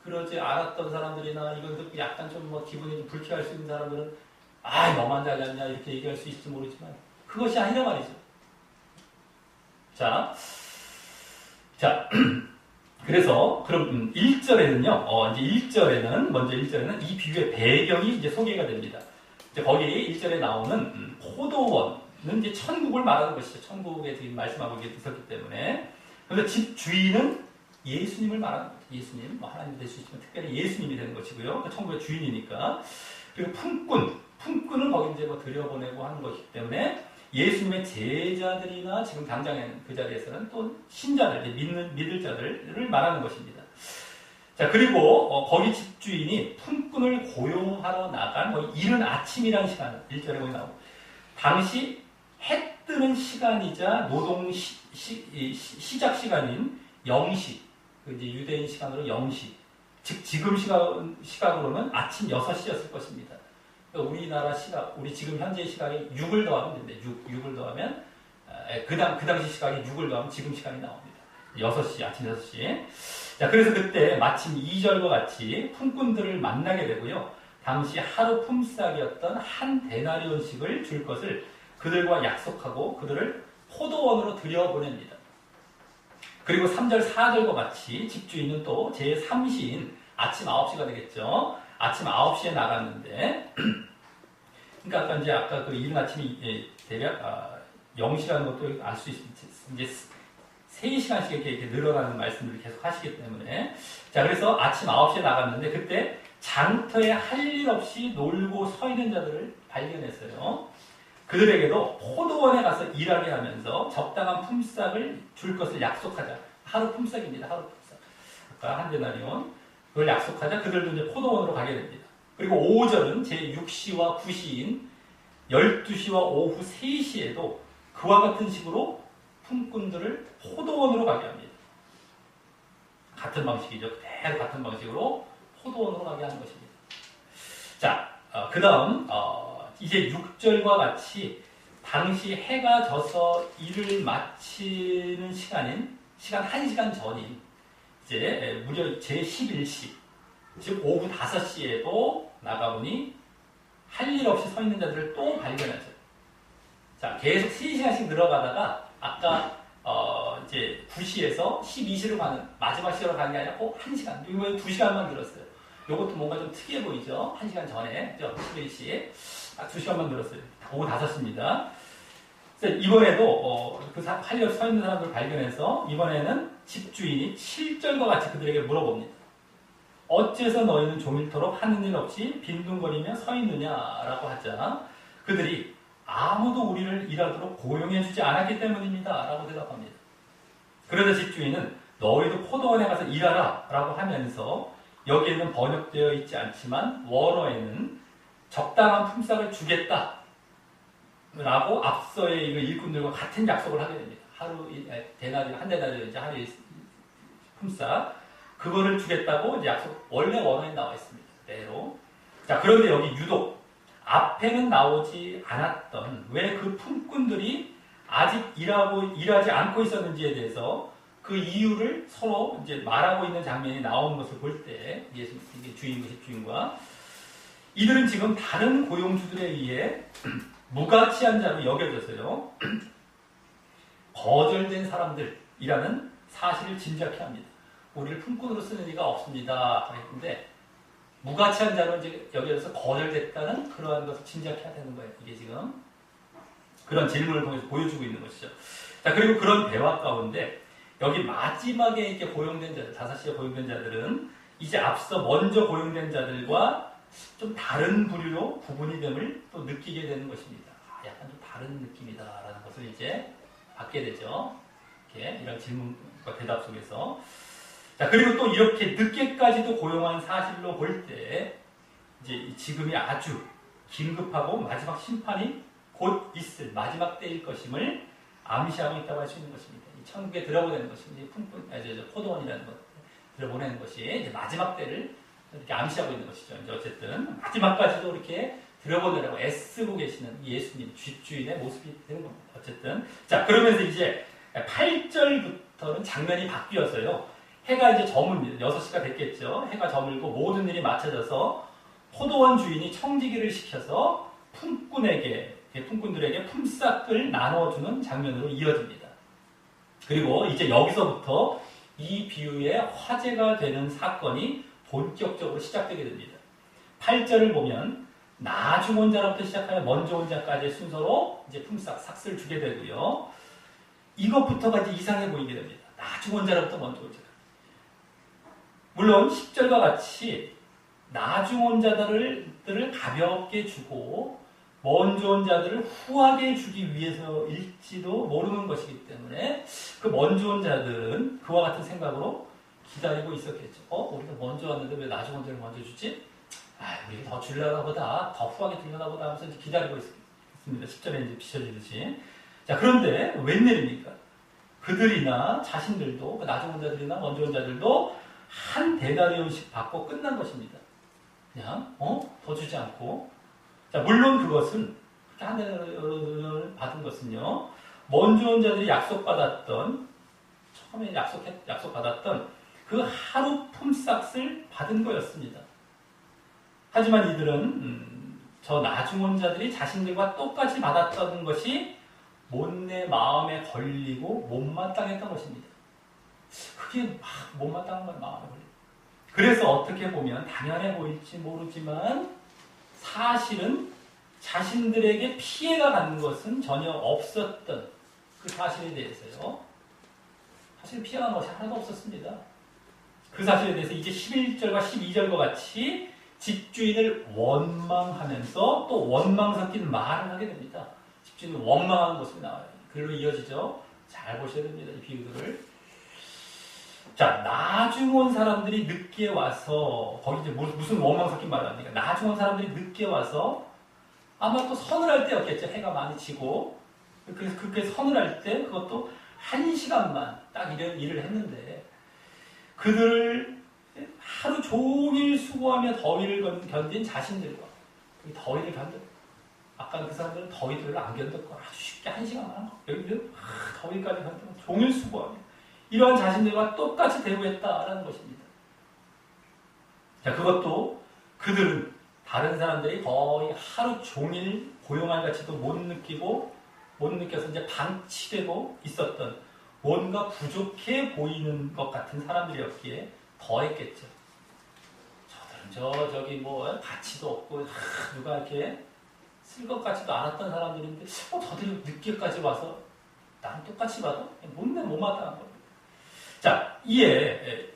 그러지 않았던 사람들이나 이건 듣고 약간 좀 뭐 기분이 좀 불쾌할 수 있는 사람들은 너만 잘났냐 이렇게 얘기할 수 있을지 모르지만 그것이 아니라 말이죠. 자 그래서 그럼 1절에는요. 이제 1절에는 이 비유의 배경이 이제 소개가 됩니다. 이제 거기 1절에 나오는 포도원은 이제 천국을 말하는 것이죠. 천국에 지금 말씀하고 있었기 때문에. 그래서 집 주인은 예수님을 말하는 거죠. 예수님, 하나님 될 수 있지만 특별히 예수님이 되는 것이고요. 그 천국의 주인이니까. 그리고 품꾼은 거기 이제 뭐 들여보내고 하는 것이기 때문에 예수님의 제자들이나 지금 당장에는 그 자리에서는 또 신자들, 믿을 자들을 말하는 것입니다. 자, 그리고 거기 집주인이 품꾼을 고용하러 나간 이른 아침이라는 시간, 1절에 거기 나오고, 당시 해 뜨는 시간이자 노동 시작 시간인 영시, 이제 유대인 시간으로 영시, 즉 지금 시각으로는 아침 6시였을 것입니다. 그러니까 우리나라 시각, 우리 지금 현재 시각에 6을 더하면 된대. 6을 더하면 그 당시 시각에 6을 더하면 지금 시간이 나옵니다. 6시, 아침 6시. 자, 그래서 그때 마침 2절과 같이 품꾼들을 만나게 되고요. 당시 하루 품삯이었던 한 데나리온씩을 줄 것을 그들과 약속하고 그들을 포도원으로 들여보냅니다. 그리고 3절, 4절과 같이 집주인은 또 제3시인 아침 9시가 되겠죠. 아침 9시에 나갔는데, 그러니까 아까 그 이른 아침이 대략 0시라는 것도 알 수 있습니다. 이제 3시간씩 이렇게 늘어나는 말씀들을 계속 하시기 때문에. 자, 그래서 아침 9시에 나갔는데, 그때 장터에 할 일 없이 놀고 서 있는 자들을 발견했어요. 그들에게도 포도원에 가서 일하게 하면서 적당한 품삯을 줄 것을 약속하자. 하루 품삯입니다. 하루 품삯. 아까 한 데나리온. 그걸 약속하자. 그들도 이제 포도원으로 가게 됩니다. 그리고 5절은 제6시와 9시인 12시와 오후 3시에도 그와 같은 식으로 품꾼들을 포도원으로 가게 합니다. 같은 방식이죠. 그대로 같은 방식으로 포도원으로 가게 하는 것입니다. 자, 그 다음 이제 6절과 같이 당시 해가 져서 일을 마치는 시간 1시간 전인 이제 무려 제11시, 즉 오후 5시에도 나가보니 할 일 없이 서 있는 자들을 또 발견하죠. 자, 계속 3시간씩 늘어가다가 아까 이제 9시에서 12시로 가는 마지막 시간으로 가는 게 아니라 1시간, 이번에 2시간만 늘었어요. 이것도 뭔가 좀 특이해 보이죠? 1시간 전에 11시 딱 2시간만 늘었어요. 오후 5시입니다. 이번에도 할 일 없이 서 있는 사람들을 발견해서 이번에는 집주인이 7절과 같이 그들에게 물어봅니다. 어째서 너희는 종일토록 하는 일 없이 빈둥거리며 서 있느냐라고 하자 그들이 아무도 우리를 일하도록 고용해주지 않았기 때문입니다 라고 대답합니다. 그러자 집주인은 너희도 포도원에 가서 일하라 라고 하면서 여기에는 번역되어 있지 않지만 원어에는 적당한 품삯을 주겠다 라고 앞서의 일꾼들과 같은 약속을 하게 됩니다. 한 데나리온 이제 하루의 품삯 그거를 주겠다고 이제 약속 원래 원어에 나와 있습니다. 그대로. 자, 그런데 여기 유독 앞에는 나오지 않았던 왜 그 품꾼들이 아직 일하지 않고 있었는지에 대해서 그 이유를 서로 이제 말하고 있는 장면이 나오는 것을 볼 때 이게 주인과 집주인과 이들은 지금 다른 고용주들에 의해 무가치한 자로 여겨져서요. 거절된 사람들이라는 사실을 짐작케 합니다. 우리를 품꾼으로 쓰는 이가 없습니다. 했는데 무가치한 자로 이제 여겨져서 거절됐다는 그러한 것을 짐작해야 되는 거예요. 이게 지금 그런 질문을 통해서 보여주고 있는 것이죠. 자, 그리고 그런 대화 가운데 여기 마지막에 이렇게 고용된 자들, 5시에 고용된 자들은 이제 앞서 먼저 고용된 자들과 좀 다른 부류로 구분이 됨을 또 느끼게 되는 것입니다. 약간 좀 다른 느낌이다라는 것을 이제 받게 되죠. 이렇게 이런 질문과 대답 속에서. 자, 그리고 또 이렇게 늦게까지도 고용한 사실로 볼 때 이제 지금이 아주 긴급하고 마지막 심판이 곧 있을 마지막 때일 것임을 암시하고 있다고 할 수 있는 것입니다. 이 천국에 들어보내는 것이 포도원이라는 것 들어보내는 것이 이제 마지막 때를 이렇게 암시하고 있는 것이죠. 이제 어쨌든 마지막까지도 이렇게 들어보내라고 애쓰고 계시는 예수님 집주인의 모습이 되는 겁니다. 어쨌든 자, 그러면서 이제 8절부터는 장면이 바뀌었어요. 해가 이제 저뭅니다. 6시가 됐겠죠. 해가 저물고 모든 일이 맞춰져서 포도원 주인이 청지기를 시켜서 품꾼들에게 품삯을 나눠주는 장면으로 이어집니다. 그리고 이제 여기서부터 이 비유의 화제가 되는 사건이 본격적으로 시작되게 됩니다. 8절을 보면 나중 온 자로부터 시작하여 먼저 온 자까지의 순서로 이제 삭스를 주게 되고요. 이것부터가 이제 이상해 보이게 됩니다. 나중 온 자로부터 먼저 온 자. 물론 10절과 같이 나중 온 자들을 가볍게 주고 먼저 온 자들을 후하게 주기 위해서일지도 모르는 것이기 때문에 그 먼저 온 자들은 그와 같은 생각으로 기다리고 있었겠죠. 우리가 먼저 왔는데 왜 나중 온 자를 먼저 주지? 우리가 더 주려나 보다, 더 후하게 주려나 보다 하면서 이제 기다리고 있습니다. 10절에 이제 비춰지듯이. 자, 그런데 웬일입니까? 그들이나 자신들도, 나중 온 자들이나 먼저 온 자들도 한 데나리온씩 받고 끝난 것입니다. 그냥, 더 주지 않고. 자, 물론 그것은, 그렇게 한 데나리온을 받은 것은요, 먼저 온 자들이 처음에 약속받았던 그 하루 품삯을 받은 거였습니다. 하지만 이들은 저 나중 온 자들이 자신들과 똑같이 받았던 것이 못내 마음에 걸리고 못마땅했던 것입니다. 그게 못마땅한 건 마음에 걸리고. 그래서 어떻게 보면 당연해 보일지 모르지만 사실은 자신들에게 피해가 가는 것은 전혀 없었던 그 사실에 대해서요. 사실 피해가 가는 것이 하나도 없었습니다. 그 사실에 대해서 이제 11절과 12절과 같이 집주인을 원망하면서 또 원망 섞인 말을 하게 됩니다. 집주인을 원망하는 모습이 나와요. 글로 이어지죠. 잘 보셔야 됩니다. 이 비유들을. 자, 나중 온 사람들이 늦게 와서, 거기 이제 무슨 원망 섞인 말을 합니까? 나중 온 사람들이 늦게 와서 아마 또 서늘할 때였겠죠. 해가 많이 지고. 그래서 그렇게 서늘할 때 그것도 1시간만 딱 일을 했는데 그들을 하루 종일 수고하며 더위를 견딘 자신들과 더위를 아까 그 사람들은 더위들을 안 견뎠고 아주 쉽게 1시간만 여기는 더위까지 견디면 종일 수고하며 이러한 자신들과 똑같이 대우했다라는 것입니다. 자, 그것도 그들은 다른 사람들이 거의 하루 종일 고용할 가치도 못 느껴서 이제 방치되고 있었던 뭔가 부족해 보이는 것 같은 사람들이었기에 더했겠죠. 저들은 저기 가치도 없고 누가 이렇게 쓸 것 같지도 않았던 사람들인데 저들이 늦게까지 와서 나랑 똑같이 봐도 못마땅한 겁니다. 자, 이에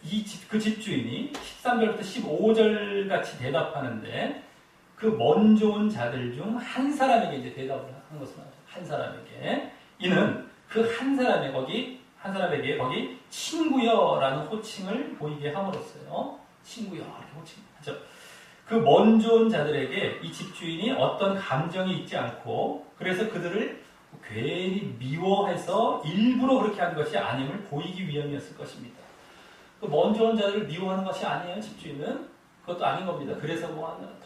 그 집주인이 13절부터 15절 같이 대답하는데 그 먼저 온 자들 중 한 사람에게 이제 대답을 한 것은 한 사람에게 이는 그 한 사람에게 거기 친구여라는 호칭을 보이게 함으로써요. 친구여 이렇게 호칭하죠. 그 먼저 온 자들에게 이 집주인이 어떤 감정이 있지 않고 그래서 그들을 괜히 미워해서 일부러 그렇게 한 것이 아님을 보이기 위함이었을 것입니다. 그 먼저 온 자들을 미워하는 것이 아니에요. 집주인은 그것도 아닌 겁니다. 그래서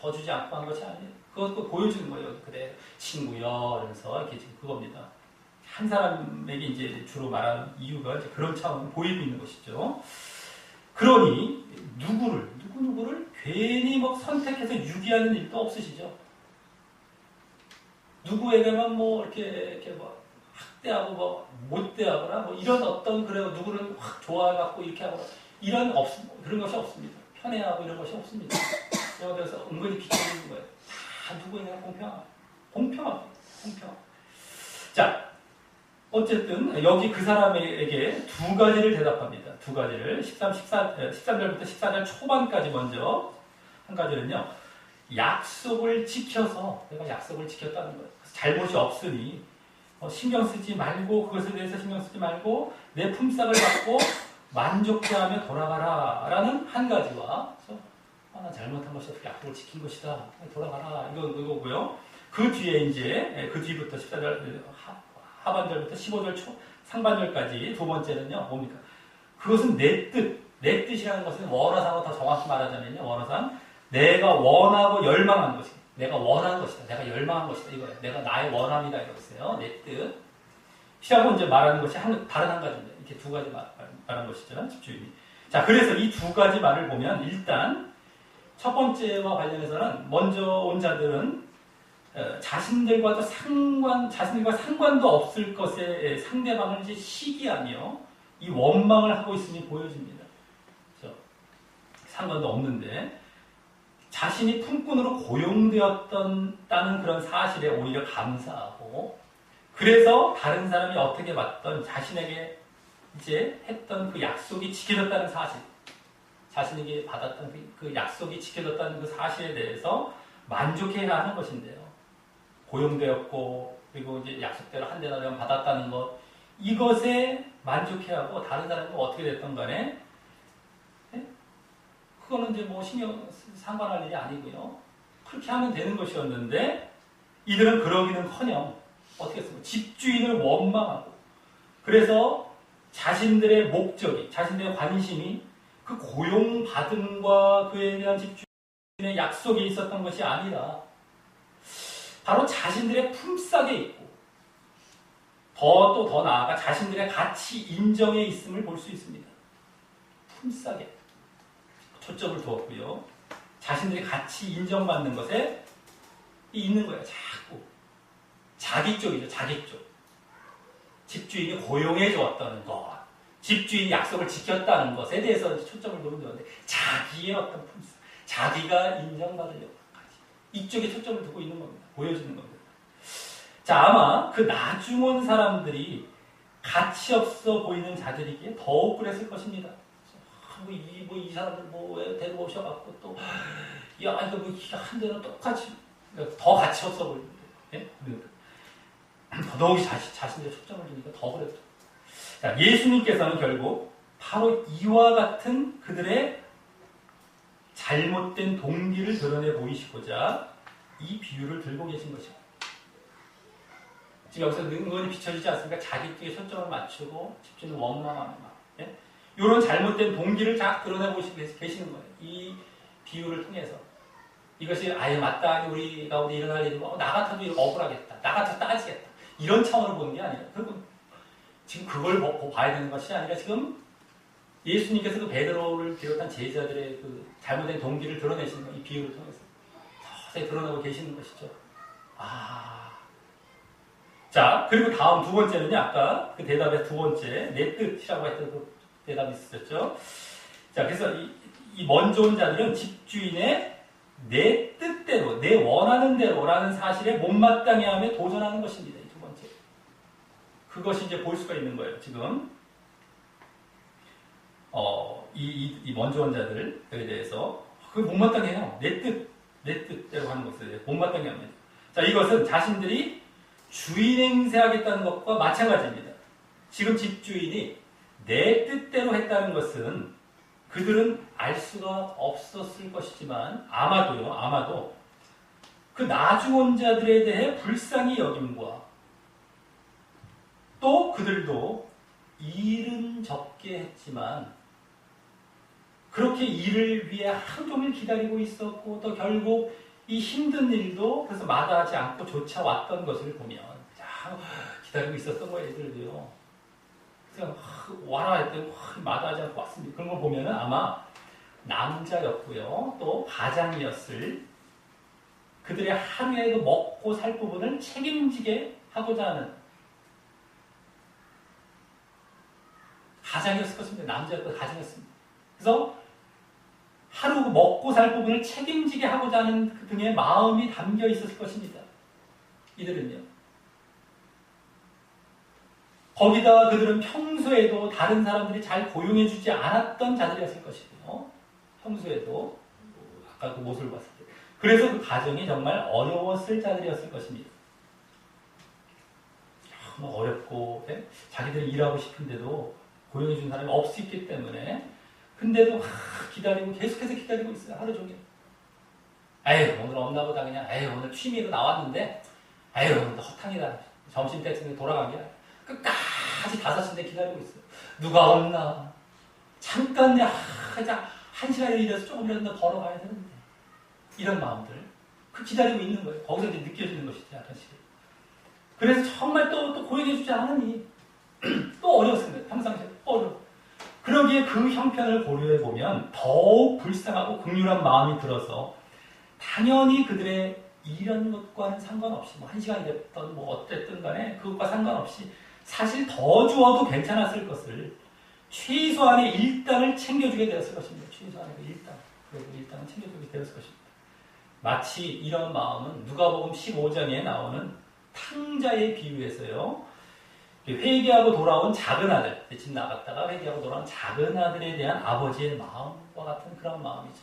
더 주지 않고 한 것이 아니에요. 그것도 보여주는 거예요. 그래 친구여 이러면서 이렇게 지금 그겁니다. 한 사람에게 이제 주로 말하는 이유가 이제 그런 차원을 보이고 있는 것이죠. 그러니 누구를 괜히 선택해서 유기하는 일도 없으시죠. 누구에게만 이렇게 학대하고 못대하거나 이런 어떤 누구를 확 좋아해갖고 이렇게 하거나 그런 것이 없습니다. 편애하고 이런 것이 없습니다. 그래서 은근히 비춰지는 거예요. 다 누구에게나 공평하게. 자, 어쨌든 여기 그 사람에게 두 가지를 대답합니다. 두 가지를 13절부터 14절 초반까지 먼저 한 가지는요. 약속을 지켜서 내가 약속을 지켰다는 거예요. 잘못이 없으니 신경 쓰지 말고 그것에 대해서 신경 쓰지 말고 내 품삯을 받고 만족해하며 돌아가라 라는 한 가지와 나 잘못한 것이 어떻게 약속을 지킨 것이다. 돌아가라 이거고요. 그 뒤에 이제 그 뒤부터 14절 하반절부터 15절 상반절까지 두 번째는요. 뭡니까? 그것은 내 뜻. 내 뜻이라는 것은 원어상으로 더 정확히 말하자면요. 원어상 내가 원하고 열망한 것이다. 내가 원하는 것이다. 내가 열망한 것이다. 이거예요. 내가 나의 원함이다. 이거였어요. 내 뜻. 시하고 이제 말하는 것이 다른 한 가지입니다. 이렇게 두 가지 말하는 것이죠. 집주인이. 자, 그래서 이 두 가지 말을 보면 일단 첫 번째와 관련해서는 먼저 온 자들은 자신들과 상관도 없을 것에 상대방을 이제 시기하며 이 원망을 하고 있음이 보여집니다. 그렇죠? 상관도 없는데 자신이 품꾼으로 고용되었다는 그런 사실에 오히려 감사하고 그래서 다른 사람이 어떻게 봤던 자신에게 이제 했던 그 약속이 지켜졌다는 사실, 자신에게 받았던 그 약속이 지켜졌다는 그 사실에 대해서 만족해야 하는 것인데요. 고용되었고 그리고 이제 약속대로 한 대나리만 받았다는 것 이것에 만족해야 하고 다른 사람이 어떻게 됐던 간에 그거는 이제 뭐 상관할 일이 아니고요. 그렇게 하면 되는 것이었는데 이들은 그러기는커녕 어떻게 했습니까? 집주인을 원망하고 그래서 자신들의 목적이 자신들의 관심이 그 고용받음과 그에 대한 집주인의 약속에 있었던 것이 아니라 바로 자신들의 품삯에 있고 더 나아가 자신들의 가치 인정에 있음을 볼 수 있습니다. 품삯에 초점을 두었고요. 자신들이 가치 인정받는 것에 있는 거예요. 자꾸 자기 쪽이죠. 자기 쪽. 집주인이 고용해 주었다는 것, 집주인이 약속을 지켰다는 것에 대해서 초점을 두면 되는데 자기의 어떤 품삯, 자기가 인정받으려고 이쪽에 초점을 두고 있는 겁니다. 보여주는 겁니다. 자, 아마 그 나중 온 사람들이 가치 없어 보이는 자들이기에 더욱 그랬을 것입니다. 이 사람들 왜 데리고 오셔갖고 또, 이거 한 대는 똑같이, 더 가치 없어 보이는데. 예? 더더욱이 자신들의 초점을 두니까 더 그랬죠. 자, 예수님께서는 결국 바로 이와 같은 그들의 잘못된 동기를 드러내 보이시고자 이 비유를 들고 계신 것입니다. 지금 여기서 능건이 비춰지지 않습니까? 자기 쪽에 초점을 맞추고 집주인을 원망하는 막. 예? 이런 잘못된 동기를 쫙 드러내 보시고 계시는 거예요. 이 비유를 통해서. 이것이 아예 마땅히 우리가 일어날 일이고 나 같아도 억울하겠다. 나 같아도 따지겠다. 이런 차원으로 보는 게 아니라 그리고 지금 그걸 보고 봐야 되는 것이 아니라 지금 예수님께서 그 베드로를 비롯한 제자들의 그 잘못된 동기를 드러내시는 거, 이 비유를 통해서 서서히 드러나고 계시는 것이죠. 자, 그리고 다음 두 번째는요, 아까 그 대답의 두 번째, 내 뜻이라고 했던 그 대답이 있었죠. 자, 그래서 이 먼저 온 자들은 집주인의 내 뜻대로, 내 원하는 대로라는 사실에 못마땅해 하며 도전하는 것입니다. 이 두 번째. 그것이 이제 볼 수가 있는 거예요, 지금. 이 먼저 온 자들에 대해서 그 못마땅해 해요. 내 뜻대로 하는 것을 못마땅해 합니다. 자, 이것은 자신들이 주인 행세하겠다는 것과 마찬가지입니다. 지금 집주인이 내 뜻대로 했다는 것은 그들은 알 수가 없었을 것이지만 아마도 그 나중 온 자들에 대해 불쌍히 여김과 또 그들도 일은 적게 했지만 그렇게 일을 위해 하루 종일 기다리고 있었고 또 결국 이 힘든 일도 그래서 마다하지 않고 쫓아왔던 것을 보면 기다리고 있었던 거예요. 애들도요. 그냥 와라 했더니 마다하지 않고 왔습니다. 그런 걸 보면 아마 남자였고요. 또 가장이었을 그들의 하루에도 먹고 살 부분을 책임지게 하고자 하는 가장이었을 것입니다. 남자였고 가장이었습니다. 그래서 하루 먹고 살 부분을 책임지게 하고자 하는 그 등의 마음이 담겨 있었을 것입니다. 이들은요. 거기다 그들은 평소에도 다른 사람들이 잘 고용해주지 않았던 자들이었을 것이고요. 평소에도 아까 그 모습을 봤을 때. 그래서 그 가정이 정말 어려웠을 자들이었을 것입니다. 너무 어렵고 자기들이 일하고 싶은데도 고용해주는 사람이 없었기 때문에 근데도 기다리고 계속해서 기다리고 있어요. 하루 종일. 아유 오늘 없나 보다 그냥 아유 오늘 취미로 나왔는데 아유 오늘 허탕이다. 점심때쯤에 돌아가기야. 끝까지 5시인데 기다리고 있어요. 누가 없나. 잠깐 그냥 1시간을 일해서 조금이라도 더 걸어가야 되는데 이런 마음들 그 기다리고 있는 거예요. 거기서 이제 느껴지는 것이죠. 약간씩. 그래서 정말 또 고용해주지 않으니 또 어려웠습니다. 평상시에 어려워. 그러기에 그 형편을 고려해보면 더욱 불쌍하고 긍휼한 마음이 들어서 당연히 그들의 이런 것과는 상관없이 1시간이 됐던 어쨌든 간에 그것과 상관없이 사실 더 주어도 괜찮았을 것을 최소한의 일당을 챙겨주게 되었을 것입니다. 최소한의 그 일당. 그리고 일당을 챙겨주게 되었을 것입니다. 마치 이런 마음은 누가복음 15장에 나오는 탕자의 비유에서요. 회개하고 돌아온 작은 아들, 집 나갔다가 회개하고 돌아온 작은 아들에 대한 아버지의 마음과 같은 그런 마음이죠.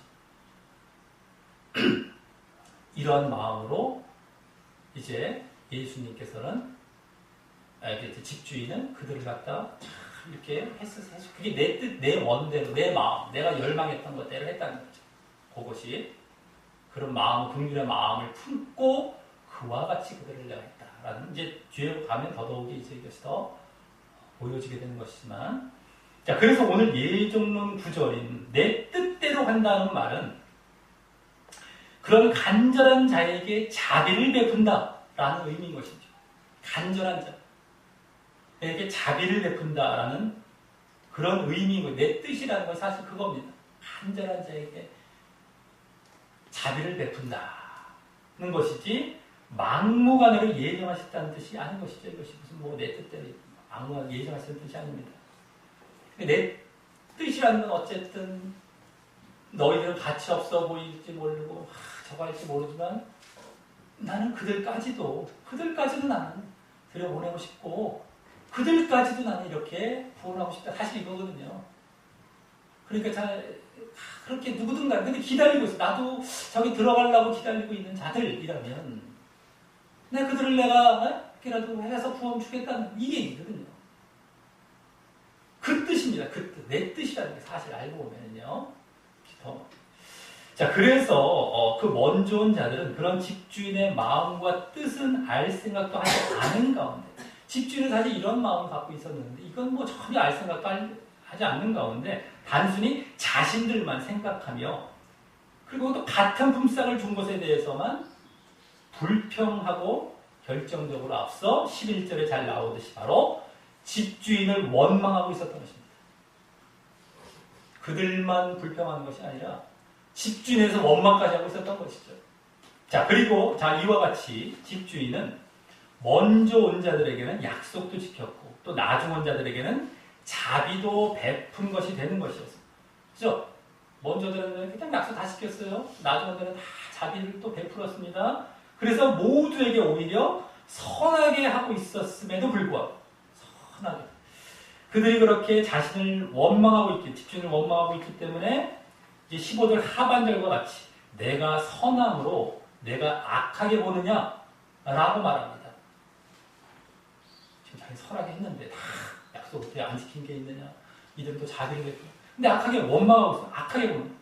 이런 마음으로 이제 예수님께서는 집주인은 그들을 갖다가 이렇게 했어. 그게 내 뜻, 내 원대로, 내 마음, 내가 열망했던 것대로 했다는 거죠. 그것이 그런 마음, 긍휼의 마음을 품고 그와 같이 그들을 내가 했다라는 이제 뒤에 가면 더더욱이 이제 이것이 더 보여지게 되는 것이지만, 자 그래서 오늘 예정론 구절인 내 뜻대로 한다는 말은 그런 간절한 자에게 자비를 베푼다라는 의미인 것이죠. 간절한 자에게 자비를 베푼다라는 그런 의미인 거예요. 내 뜻이라는 건 사실 그겁니다. 간절한 자에게 자비를 베푼다는 것이지 막무가내로 예정하셨다는 뜻이 아닌 것이죠. 이것이 무슨 내 뜻대로 막무가내로 예정하셨다는 뜻이 아닙니다. 내 뜻이라는 건 어쨌든 너희들은 가치 없어 보일지 모르고 저거 할지 모르지만 나는 그들까지도 나는 들여보내고 싶고 그들까지도 나는 이렇게 구원하고 싶다. 사실 이거거든요. 그러니까 그렇게 누구든가 근데 기다리고 있어. 나도 저기 들어가려고 기다리고 있는 자들이라면 그들을 내가 이렇게라도 해서 구원 주겠다는 이게 있거든요. 그 뜻입니다. 그 뜻. 내 뜻이라는 게 사실 알고 보면요. 자, 그래서 그 먼저 온 자들은 그런 집주인의 마음과 뜻은 알 생각도 하지 않은 가운데 집주인은 사실 이런 마음을 갖고 있었는데 이건 전혀 알 생각도 하지 않는 가운데 단순히 자신들만 생각하며 그리고 또 같은 품삯을 준 것에 대해서만 불평하고 결정적으로 앞서 11절에 잘 나오듯이 바로 집주인을 원망하고 있었던 것입니다. 그들만 불평하는 것이 아니라 집주인에서 원망까지 하고 있었던 것이죠. 자, 그리고 이와 같이 집주인은 먼저 온 자들에게는 약속도 지켰고 또 나중 온 자들에게는 자비도 베푼 것이 되는 것이었습니다. 그죠? 먼저들은 그냥 약속 다 지켰어요. 나중 온 자들은 다 자비를 또 베풀었습니다. 그래서 모두에게 오히려 선하게 하고 있었음에도 불구하고 선하게 그들이 그렇게 자신을 원망하고 집주인을 원망하고 있기 때문에 이제 15절 하반절과 같이 내가 선함으로 내가 악하게 보느냐? 라고 말합니다. 지금 자기 선하게 했는데 다 약속을 안 지킨 게 있느냐? 이들도 자비를 베풀어. 근데 악하게 원망하고 있어. 악하게 보는.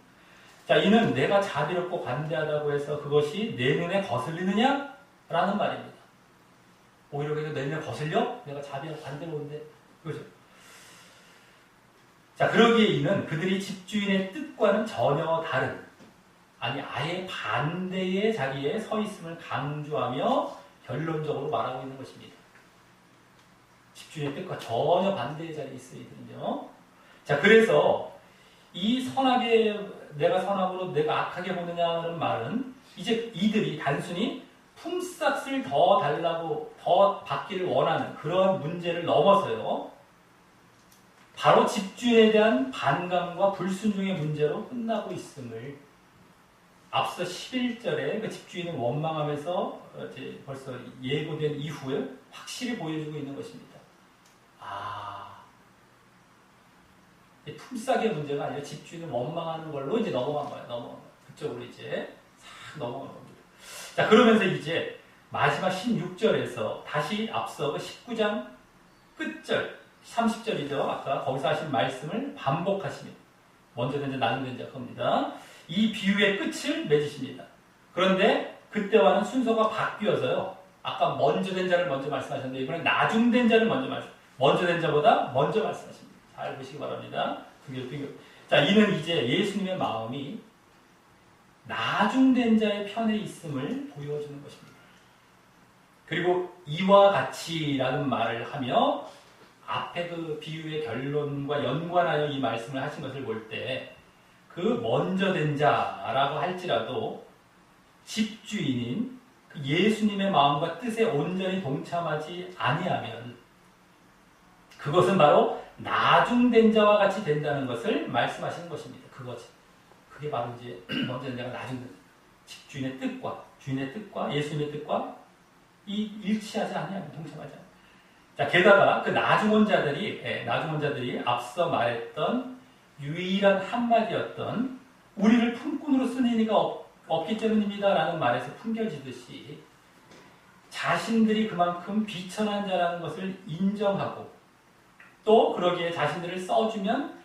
자, 이는 내가 자비롭고 관대하다고 해서 그것이 내 눈에 거슬리느냐? 라는 말입니다. 오히려 그래서 내 눈에 거슬려? 내가 자비롭고 관대로운데 그거죠. 자, 그러기에 이는 그들이 집주인의 뜻과는 전혀 다른 아예 반대의 자리에 서 있음을 강조하며 결론적으로 말하고 있는 것입니다. 집주인의 뜻과 전혀 반대의 자리에 있어야 되거든요. 자, 그래서 이 내가 선함으로 내가 악하게 보느냐는 말은 이제 이들이 단순히 품삯을 더 달라고 더 받기를 원하는 그런 문제를 넘어서요. 바로 집주인에 대한 반감과 불순종의 문제로 끝나고 있음을 앞서 11절에 그 집주인을 원망하면서 이제 벌써 예고된 이후에 확실히 보여주고 있는 것입니다. 품삯의 문제가 아니라 집주인을 원망하는 걸로 이제 넘어간 거예요. 그쪽으로 이제 싹 넘어간 겁니다. 자, 그러면서 이제 마지막 16절에서 다시 앞서 19장 끝절 30절이죠. 아까 거기서 하신 말씀을 반복하십니다. 먼저 된 자, 나중 된 자 겁니다. 이 비유의 끝을 맺으십니다. 그런데 그때와는 순서가 바뀌어서요. 아까 먼저 된 자를 먼저 말씀하셨는데 이번엔 나중 된 자를 먼저 된 자보다 먼저 말씀하십니다. 잘 보시기 바랍니다. 비교. 자, 이는 이제 예수님의 마음이 나중된 자의 편에 있음을 보여주는 것입니다. 그리고 이와 같이라는 말을 하며 앞에 그 비유의 결론과 연관하여 이 말씀을 하신 것을 볼 때 그 먼저 된 자라고 할지라도 집주인인 예수님의 마음과 뜻에 온전히 동참하지 아니하면 그것은 바로 나중된 자와 같이 된다는 것을 말씀하시는 것입니다. 그거지. 그게 바로 이제 먼저 된 자가 나중된 자. 집주인의 뜻과 주인의 뜻과 예수님의 뜻과 일치하지 아니하면 동참하지 않아요. 자, 게다가 그 나중온 자들이 앞서 말했던 유일한 한마디였던 우리를 품꾼으로 쓰는 이가 없기 때문입니다라는 말에서 풍겨지듯이 자신들이 그만큼 비천한 자라는 것을 인정하고 또 그러기에 자신들을 써주면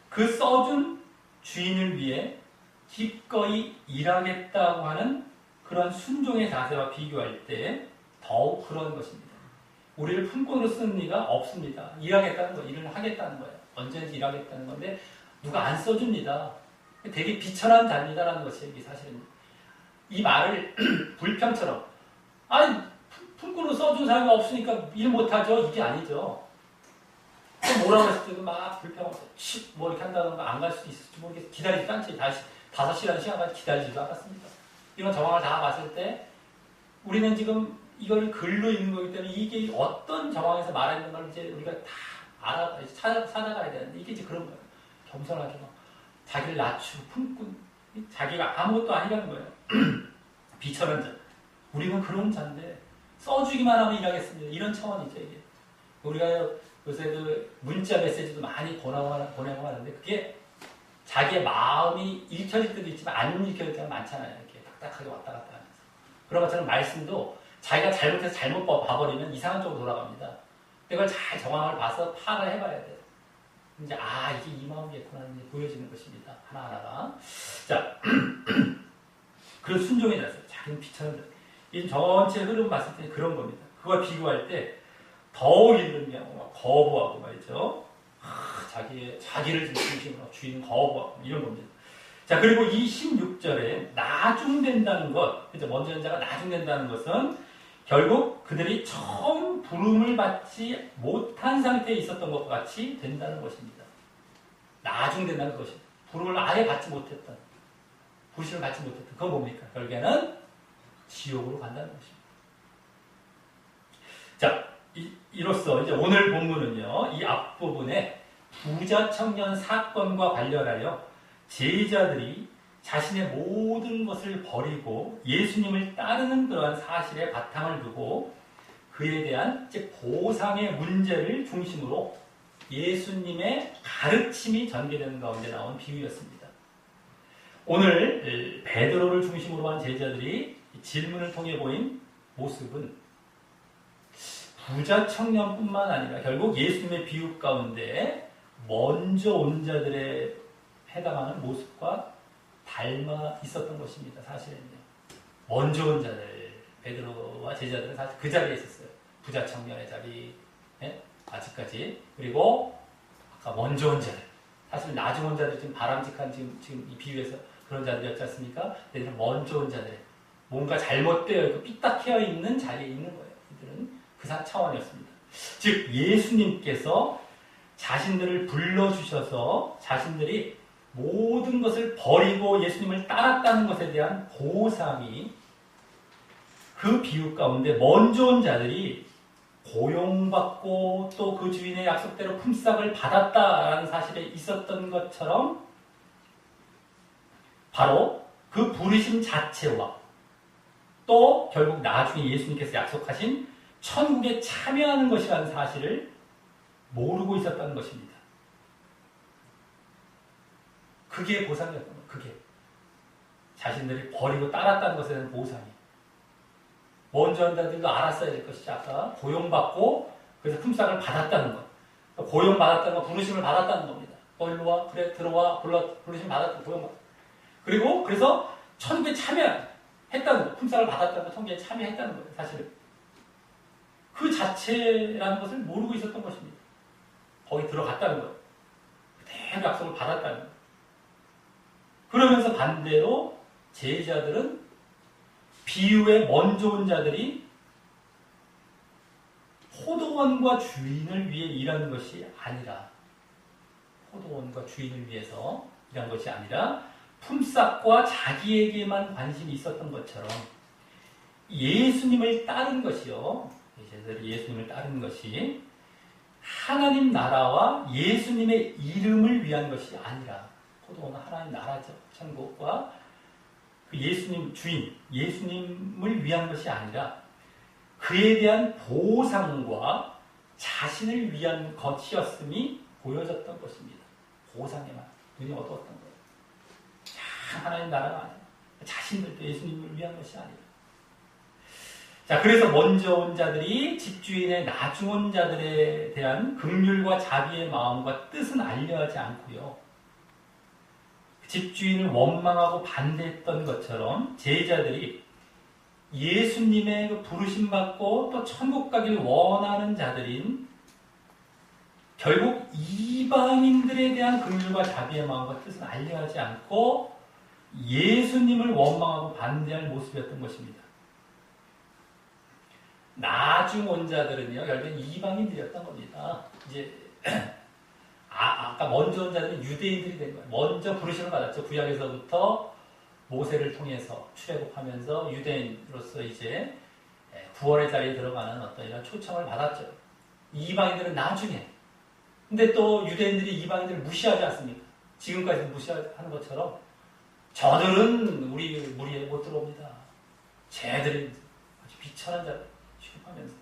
그 써준 주인을 위해 기꺼이 일하겠다고 하는 그런 순종의 자세와 비교할 때 더욱 그런 것입니다. 우리를 품꾼으로 쓰는 이가 없습니다. 일하겠다는 거, 일을 하겠다는 거예요. 언제든지 일하겠다는 건데 누가 안 써줍니다. 되게 비천한 자입니다라는 것이 여기 사실은 이 말을 불평처럼 품꾼으로 써준 사람이 없으니까 일 못하죠. 이게 아니죠. 또 뭐라고 했을 때도 막 불평하고 뭐 이렇게 한다던가 안 갈 수도 있을지 모르겠어. 기다리지도 않지. 다시 5시라는 시간까지 기다리지도 않았습니다. 이런 정황을 다 봤을 때 우리는 지금 이걸 글로 읽는 거기 때문에 이게 어떤 정황에서 말했는 걸 이제 우리가 다 찾아가야 되는데 이게 이제 그런 거예요. 겸손하게 자기를 낮추고 품꾼 자기가 아무것도 아니라는 거예요. 비천한 자. 우리는 그런 자인데 써주기만 하면 일하겠습니다. 이런 차원이죠 이게. 우리가 요새 그 문자 메시지도 많이 보내고 하는데 그게 자기의 마음이 읽혀질 때도 있지만 안 읽혀질 때가 많잖아요. 이렇게 딱딱하게 왔다 갔다 하면서. 그런 것처럼 말씀도 자기가 잘못해서 잘못 봐버리면 이상한 쪽으로 돌아갑니다. 이걸 잘 정황을 봐서 파악을 해봐야 돼요. 이제 이게 이 마음이겠구나 이제 보여지는 것입니다. 하나하나가. 자, 그런 순종의 자세. 자기는 비천한 자세. 이 전체 흐름 봤을 때 그런 겁니다. 그걸 비교할 때 더욱 이런 거부하고 말이죠. 자기를 중심으로 주인은 거부하고 이런 겁니다. 자, 그리고 이 16절에 나중된다는 것, 그죠? 먼저 된 자가 나중된다는 것은 결국 그들이 처음 부름을 받지 못한 상태에 있었던 것과 같이 된다는 것입니다. 나중된다는 것이 부름을 아예 받지 못했던, 부르심을 받지 못했던, 그건 뭡니까? 결국에는 지옥으로 간다는 것입니다. 자, 이로써 이제 오늘 본문은요, 이 앞부분에 부자 청년 사건과 관련하여 제자들이 자신의 모든 것을 버리고 예수님을 따르는 그러한 사실에 바탕을 두고 그에 대한 이제 보상의 문제를 중심으로 예수님의 가르침이 전개되는 가운데 나온 비유였습니다. 오늘 베드로를 중심으로 한 제자들이 질문을 통해 보인 모습은 부자 청년뿐만 아니라 결국 예수님의 비유 가운데 먼저 온 자들에 해당하는 모습과 닮아 있었던 것입니다. 사실은요. 먼저 온 자들, 베드로와 제자들은 사실 그 자리에 있었어요. 부자 청년의 자리, 아직까지. 그리고 아까 먼저 온 자들. 사실 나중 온 자들 지금 바람직한 지금 이 비유에서 그런 자들이었지 않습니까? 얘들은 먼저 온 자들. 뭔가 잘못되어 있고 삐딱해어 있는 자리에 있는 거예요. 이들은 그 차원이었습니다. 즉 예수님께서 자신들을 불러주셔서 자신들이 모든 것을 버리고 예수님을 따랐다는 것에 대한 보상이 그 비유 가운데 먼저 온 자들이 고용받고 또 그 주인의 약속대로 품삯을 받았다라는 사실에 있었던 것처럼 바로 그 부르심 자체와 또 결국 나중에 예수님께서 약속하신 천국에 참여하는 것이라는 사실을 모르고 있었다는 것입니다. 그게 보상이었던 거예요. 그게 자신들이 버리고 따랐다는 것에 대한 보상이. 먼저 한 자들도 알았어야 될 것이지. 아까 고용받고 그래서 품삯을 받았다는 것. 고용받았다는 것, 부르심을 받았다는 겁니다. 일로 와, 그래, 들어와, 부르심 받았다, 고용받았다. 그리고 그래서 천국에 참여했다는 것, 품삯을 받았다는 것, 천국에 참여했다는 거예요. 사실은 그 자체라는 것을 모르고 있었던 것입니다. 거기 들어갔다는 거예요. 그대로 약속을 받았다는 거예요. 그러면서 반대로 제자들은 비유에 먼저 온 자들이 포도원과 주인을 위해 일하는 것이 아니라, 포도원과 주인을 위해서 일한 것이 아니라 품삯과 자기에게만 관심이 있었던 것처럼 예수님을 따른 것이요. 제자들이 예수님을 따른 것이 하나님 나라와 예수님의 이름을 위한 것이 아니라, 포도원은 하나님 나라죠. 천국과 그 예수님 주인, 예수님을 위한 것이 아니라 그에 대한 보상과 자신을 위한 것이었음이 보여졌던 것입니다. 보상에만 눈이 어두웠던 거예요. 하나님 나라가 아니라 자신들도 예수님을 위한 것이 아니라. 자, 그래서 먼저 온 자들이 집주인의 나중 온 자들에 대한 긍휼과 자비의 마음과 뜻은 알려하지 않고요. 집주인을 원망하고 반대했던 것처럼 제자들이 예수님의 그 부르심 받고 또 천국 가길 원하는 자들인 결국 이방인들에 대한 긍휼과 자비의 마음과 뜻은 알려하지 않고 예수님을 원망하고 반대할 모습이었던 것입니다. 나중 온 자들은요, 결국엔 이방인들이었던 겁니다. 이제 아까 먼저 온 자들은 유대인들이 된 거예요. 먼저 부르심을 받았죠. 구약에서부터 모세를 통해서 출애굽하면서 유대인으로서 이제 구원의 자리에 들어가는 어떤 이런 초청을 받았죠. 이방인들은 나중에. 근데 또 유대인들이 이방인들을 무시하지 않습니까? 지금까지 무시하는 것처럼 저들은 우리 무리에 못 들어옵니다. 쟤들은 아주 비천한 자들 취급하면서.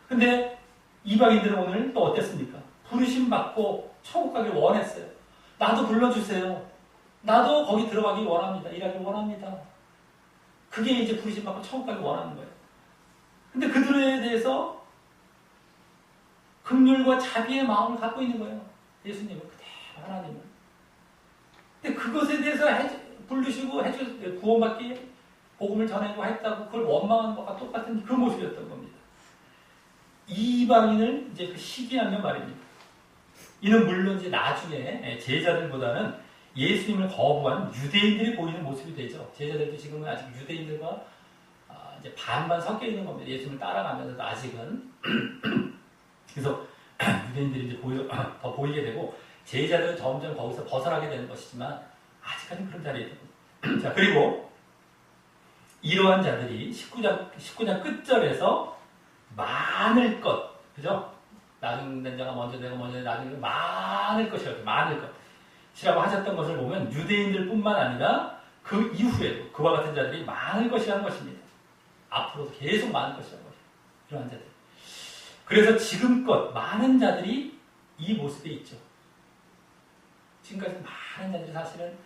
근데 이방인들은 오늘 또 어땠습니까? 부르심 받고 천국 가길 원했어요. 나도 불러주세요. 나도 거기 들어가기 원합니다. 일하기 원합니다. 그게 이제 부르심 받고 천국 가길 원하는 거예요. 근데 그들에 대해서 긍휼과 자비의 마음을 갖고 있는 거예요. 예수님은 그대로 하나님은. 근데 그것에 대해서 부르시고 구원받기 복음을 전하고 했다고 그걸 원망하는 것과 똑같은 그 모습이었던 겁니다. 이방인을 이제 그 시기하면 말입니다. 이는 물론 이제 나중에 제자들보다는 예수님을 거부한 유대인들이 보이는 모습이 되죠. 제자들도 지금은 아직 유대인들과 이제 반반 섞여 있는 겁니다. 예수님을 따라가면서도 아직은. 그래서 유대인들이 이제 더 보이게 되고 제자들은 점점 거기서 벗어나게 되는 것이지만 아직까지 그런 자리에 있습니다. 자, 그리고 이러한 자들이 19장 끝절에서 많을 것, 그죠? 나중 된 자가 먼저 되고 먼저 나중에 많을 것이라고, 많을 것이라고 하셨던 것을 보면 유대인들 뿐만 아니라 그 이후에도 그와 같은 자들이 많을 것이라는 것입니다. 앞으로도 계속 많을 것이라는 것입니다. 이러한 자들. 그래서 지금껏 많은 자들이 이 모습에 있죠. 지금까지 많은 자들이 사실은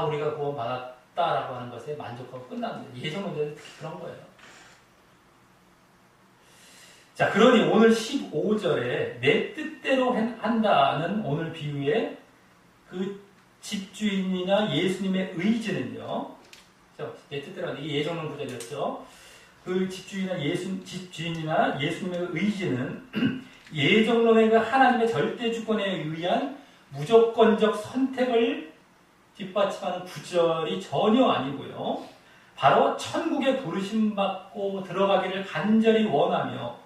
우리가 구원받았다라고 하는 것에 만족하고 끝납니다. 예전 문제는 특히 그런 거예요. 자, 그러니 오늘 15절에 내 뜻대로 한다는 오늘 비유의 그 집주인이나 예수님의 의지는요. 내 뜻대로 한다. 이게 예정론 구절이었죠. 그 집주인이나 예수님의 의지는 예정론의 그 하나님의 절대 주권에 의한 무조건적 선택을 뒷받침하는 구절이 전혀 아니고요. 바로 천국에 부르심받고 들어가기를 간절히 원하며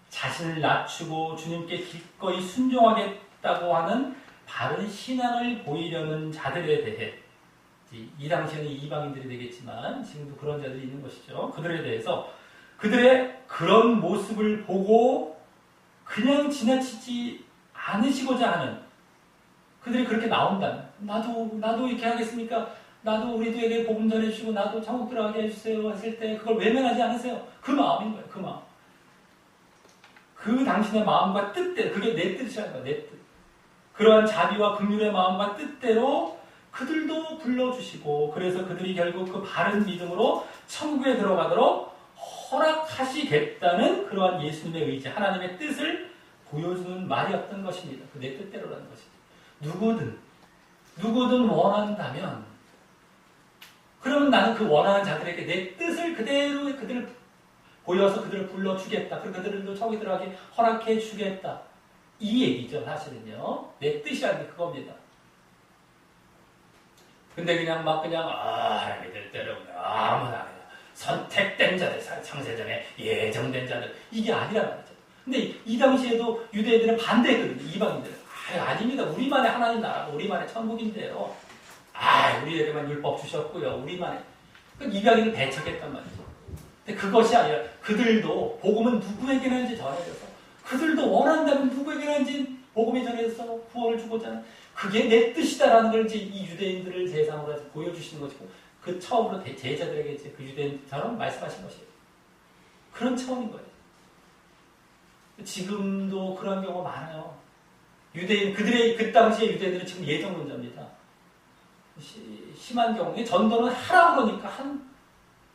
자신을 낮추고 주님께 기꺼이 순종하겠다고 하는 바른 신앙을 보이려는 자들에 대해, 이 당시에는 이방인들이 되겠지만 지금도 그런 자들이 있는 것이죠. 그들에 대해서 그들의 그런 모습을 보고 그냥 지나치지 않으시고자 하는, 그들이 그렇게 나온다면 나도 이렇게 하겠습니까? 나도 우리들에게 복음 전해주시고 나도 천국 들어가게 해주세요 했을 때 그걸 외면하지 않으세요. 그 마음인 거예요. 그 마음. 그 당신의 마음과 뜻대로, 그게 내 뜻이라는 거야, 내 뜻. 그러한 자비와 긍휼의 마음과 뜻대로 그들도 불러주시고, 그래서 그들이 결국 그 바른 믿음으로 천국에 들어가도록 허락하시겠다는 그러한 예수님의 의지, 하나님의 뜻을 보여주는 말이었던 것입니다. 그 내 뜻대로라는 것입니다. 누구든 원한다면, 그러면 나는 그 원하는 자들에게 내 뜻을 그대로 그들을 보여서 그들을 불러주겠다. 그리고 그들도 천국에 들어가게 허락해 주겠다. 이 얘기죠, 사실은요. 내 뜻이라는 게 그겁니다. 근데 그냥 하나님의 뜻대로 아무나 그냥 선택된 자들, 창세전에 예정된 자들, 이게 아니란 말이죠. 근데 이 당시에도 유대인들은 반대했거든요, 이방인들은. 아닙니다. 우리만의 하나님 나라고, 우리만의 천국인데요. 우리에게만 율법 주셨고요. 우리만의. 이방인을 배척했단 말이죠. 근데 그것이 아니라 그들도 복음은 누구에게나 전해져서, 그들도 원한다면 누구에게나 복음이 전해져서 구원을 주고자 하는, 그게 내 뜻이다라는 걸 이 유대인들을 대상으로 해서 보여주시는 것이고, 그 처음으로 제자들에게 그 유대인처럼 말씀하신 것이에요. 그런 차원인 거예요. 지금도 그런 경우가 많아요. 그 당시에 유대인들은 지금 예정론자입니다. 심한 경우에 전도는 하라고 그러니까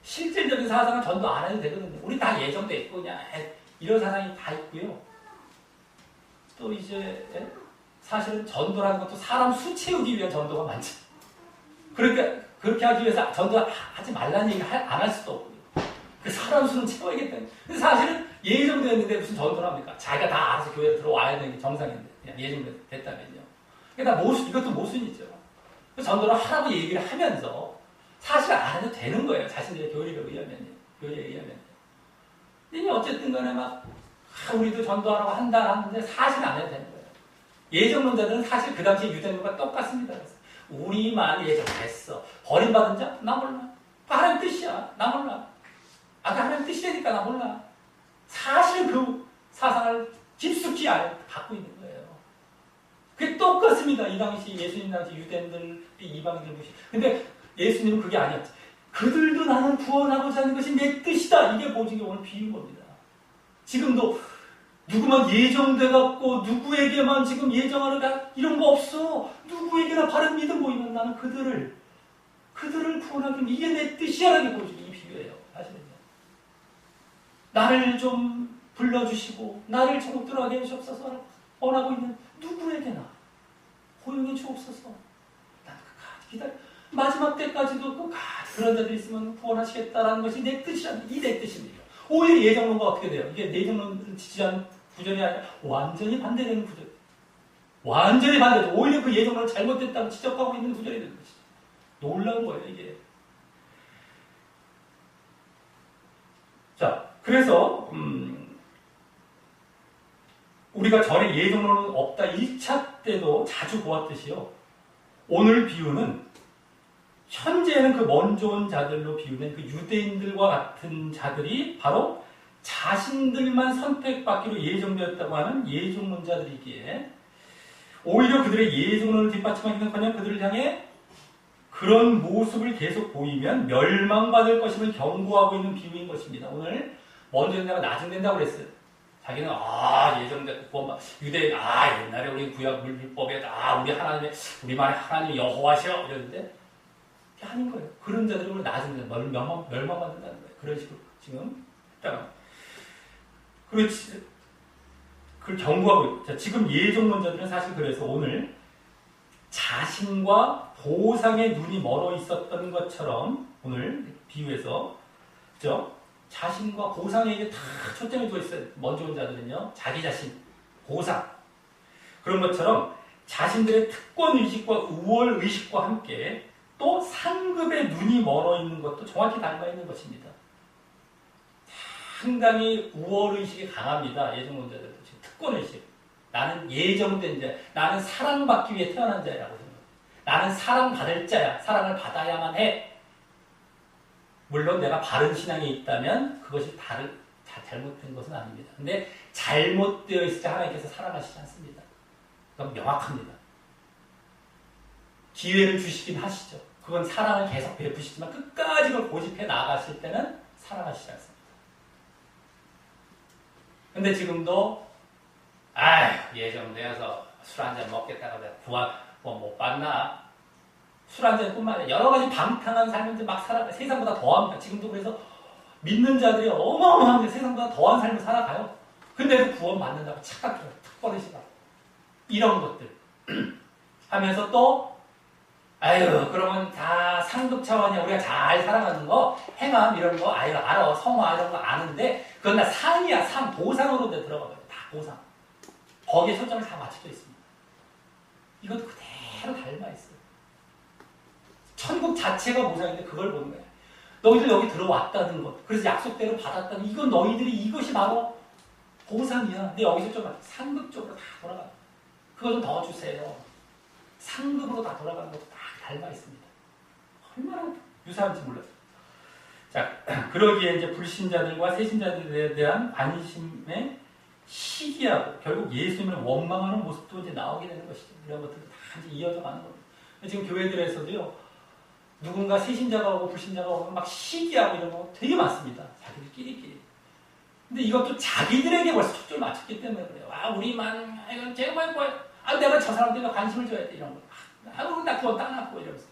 실질적인 사상은 전도 안 해도 되거든요. 우리 다 예정돼 있고, 그냥 이런 사상이 다 있고요. 또 이제 사실은 전도라는 것도 사람 수 채우기 위한 전도가 많죠. 그러니까 그렇게 하기 위해서 전도하지 말라는 얘기를 안 할 수도 없고요. 그 사람 수는 채워야겠다. 근데 사실은 예정되었는데 무슨 전도를 합니까? 자기가 다 알아서 교회에 들어와야 되는 게 정상인데, 그냥 예정됐다면요. 그러니까 이것도 모순이죠. 전도를 하라고 얘기를 하면서 사실 안 해도 되는 거예요. 자신들의 교리에 의하면요. 근데 어쨌든 간에 우리도 전도하라고 하는데 사실 안 해도 되는 거예요. 예정론자들은 사실 그 당시 유대인과 똑같습니다. 그래서 우리만 예정했어. 버림받은 자? 나 몰라. 그 하나님 뜻이야. 나 몰라. 그 하나님 뜻이라니까 나 몰라. 사실 그 사상을 깊숙이 갖고 있는 거예요. 그게 똑같습니다. 이 당시 예수님 당시 유대인들, 이방인들 무시. 근데 예수님은 그게 아니었지. 그들도 나는 구원하고자 하는 것이 내 뜻이다. 이게 보증이 오늘 비유인 겁니다. 지금도 누구만 예정돼갖고 누구에게만 지금 예정하러 이런 거 없어. 누구에게나 바른 믿음 보이면 나는 그들을 구원하기 위해 이게 내 뜻이야라는 게 보증이 이 비유예요. 사실은요. 나를 좀 불러주시고 나를 천국 들어가게 해주옵소서 원하고 있는 누구에게나 호용해 주옵소서. 난 끝까지 기다려. 마지막 때까지도 그런 자들이 있으면 구원하시겠다라는 것이 내 뜻이라는 이 내 뜻입니다. 오히려 예정론과 어떻게 돼요? 이게 예정론을 지지하는 구절이 아니라 완전히 반대되는 구절. 완전히 반대죠. 오히려 그 예정론을 잘못됐다고 지적하고 있는 구절이 되는 것이죠. 놀라운 거예요, 이게. 자, 그래서 우리가 전에 예정론은 없다 1차 때도 자주 보았듯이요. 오늘 비유는 현재는 그 먼저 온 자들로 비유된 그 유대인들과 같은 자들이 바로 자신들만 선택받기로 예정되었다고 하는 예정론자들이기에 오히려 그들의 예정론을 뒷받침하기는커녕 그들을 향해 그런 모습을 계속 보이면 멸망받을 것임을 경고하고 있는 비유인 것입니다. 오늘 먼저 온 자가 나중된다고 그랬어요. 자기는 예정된 구원받 유대인 옛날에 우리 구약 율법에 우리만의 하나님 여호와시여 이랬는데 아닌 거예요. 그런 자들이 오늘 나중에 멸망받는다는 거예요. 그런 식으로 지금 했다가 그렇지. 그걸 경고하고 있죠. 지금 예정론자들은 사실 그래서 오늘 자신과 보상의 눈이 멀어 있었던 것처럼 오늘 비유에서 그죠? 자신과 보상에게 다 초점이 두어 있어요. 먼저 온 자들은요. 자기 자신, 보상. 그런 것처럼 자신들의 특권 의식과 우월 의식과 함께 또 상급의 눈이 멀어 있는 것도 정확히 닮아 있는 것입니다. 상당히 우월의식이 강합니다. 예정론자들도 지금 특권의식. 나는 예정된 자, 나는 사랑받기 위해 태어난 자라고 생각합니다. 나는 사랑받을 자야. 사랑을 받아야만 해. 물론 내가 바른 신앙에 있다면 그것이 잘못된 것은 아닙니다. 근데 잘못되어 있을 때 하나님께서 사랑하시지 않습니다. 그건 명확합니다. 기회를 주시긴 하시죠. 그건 사랑을 계속 베푸시지만 끝까지 그걸 고집해 나가실 때는 사랑하시지 않습니다. 근데 지금도 예정되어서 술 한잔 먹겠다가 구원 못 받나? 술 한잔뿐만 아니라 여러 가지 방탕한 삶을 막 살아가 세상보다 더합니다. 지금도 그래서 믿는 자들이 어마어마한데 세상보다 더한 삶을 살아가요. 근데도 구원 받는다고 착각해요. 턱버릇이다. 이런 것들 하면서 또 그러면 다 상급 차원이야. 우리가 잘 살아가는 거 행함 이런 거 알아. 성화 이런 거 아는데 그건 다 상이야. 상 보상으로 들어가요. 다 보상. 거기에 초점을 다 맞춰져 있습니다. 이것도 그대로 닮아 있어요. 천국 자체가 보상인데 그걸 보는 거야. 너희들 여기 들어왔다는 것, 그래서 약속대로 받았다는 이건 너희들이 이것이 바로 보상이야. 근데 여기서 좀 상급적으로 다 돌아가. 그거 좀 더 주세요. 상급으로 다 돌아가는 것도 다 닮아 있습니다. 얼마나 유사한지 몰라요. 자, 그러기에 이제 불신자들과 새신자들에 대한 관심에 시기하고 결국 예수님을 원망하는 모습도 이제 나오게 되는 것이죠. 이런 것들도 다 이제 이어져 가는 겁니다. 지금 교회들에서도요, 누군가 새신자가 오고 불신자가 오면 막 시기하고 이런 거 되게 많습니다. 자기들끼리. 근데 이것도 자기들에게 벌써 초점을 맞췄기 때문에 그래요. 우리만, 제가 내가 저 사람들에게 관심을 줘야 돼. 이런 거. 나 그거 따놨고 이러면서.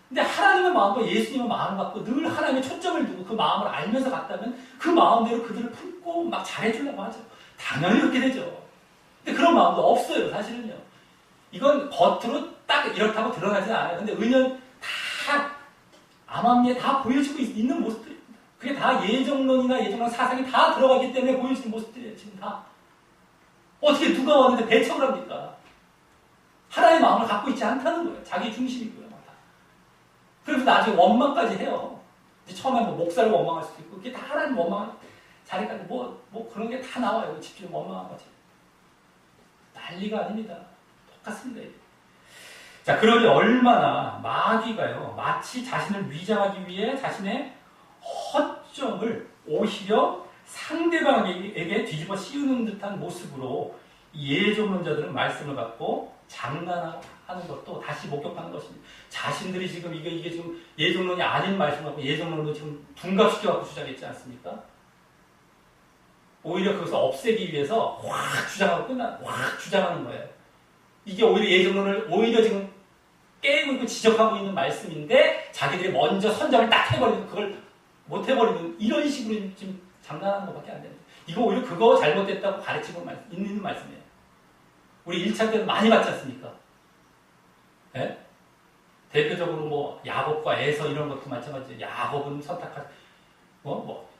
근데 하나님의 마음과 예수님의 마음을 갖고 늘 하나님의 초점을 두고 그 마음을 알면서 갔다면 그 마음대로 그들을 품고 막 잘해주려고 하죠. 당연히 그렇게 되죠. 근데 그런 마음도 없어요, 사실은요. 이건 겉으로 딱 이렇다고 드러나지는 않아요. 근데 은연 다 암암리에 다 보여지고 있는 모습들입니다. 그게 다 예정론이나 사상이 다 들어가기 때문에 보여지는 모습들이에요, 지금 다. 어떻게 누가 왔는데 배척을 합니까? 하나님의 마음을 갖고 있지 않다는 거예요. 자기 중심이고요. 그래서 나중에 원망까지 해요. 이제 처음에 목사를 원망할 수도 있고, 그게 다 하나님 원망할 자리까지 뭐 그런 게 다 나와요. 집중 원망한 거지. 난리가 아닙니다. 똑같습니다. 이게. 자, 그러니 얼마나 마귀가요, 마치 자신을 위장하기 위해 자신의 허점을 오히려 상대방에게 뒤집어 씌우는 듯한 모습으로 예정론자들은 말씀을 갖고 장난하는 것도 다시 목격하는 것입니다. 자신들이 지금 이게 지금 예정론이 아닌 말씀을 갖고 예정론도 지금 둔갑시켜갖고 주장했지 않습니까? 오히려 그것을 없애기 위해서 확 주장하고 확 주장하는 거예요. 이게 오히려 예정론을 오히려 지금 깨고 있고 지적하고 있는 말씀인데 자기들이 먼저 선점을 딱 해버리고 그걸 못 해버리는 이런 식으로 지금 장난하는 것밖에 안 됩니다. 이거 오히려 그거 잘못됐다고 가르치고 있는 말씀이에요. 우리 1차 때는 많이 봤지 않습니까? 네? 대표적으로 야곱과 에서 이런 것도 마찬가지예요. 야곱은 선택한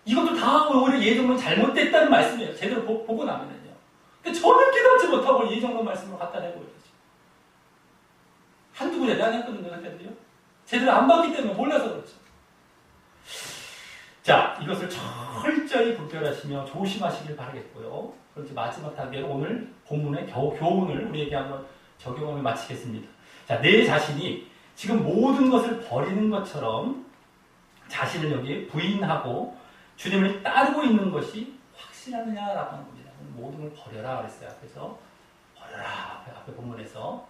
이것도 다 오히려 예정론 잘못됐다는 말씀이에요. 제대로 보고 나면은요. 근데 저는 깨닫지 못하고 예정론 말씀을 갖다 내고 있어요. 한두 군데 안 했거든요, 그때도요. 제대로 안 봤기 때문에 몰라서 그렇죠. 자, 이것을 철저히 분별하시며 조심하시길 바라겠고요. 그렇지 마지막 단계로 오늘 본문의 교훈을 우리에게 한번 적용하며 마치겠습니다. 자, 내 자신이 지금 모든 것을 버리는 것처럼 자신을 여기 부인하고 주님을 따르고 있는 것이 확실하느냐라고 하는 겁니다. 모든 걸 버려라 그랬어요. 앞에서 버려라. 앞에 본문에서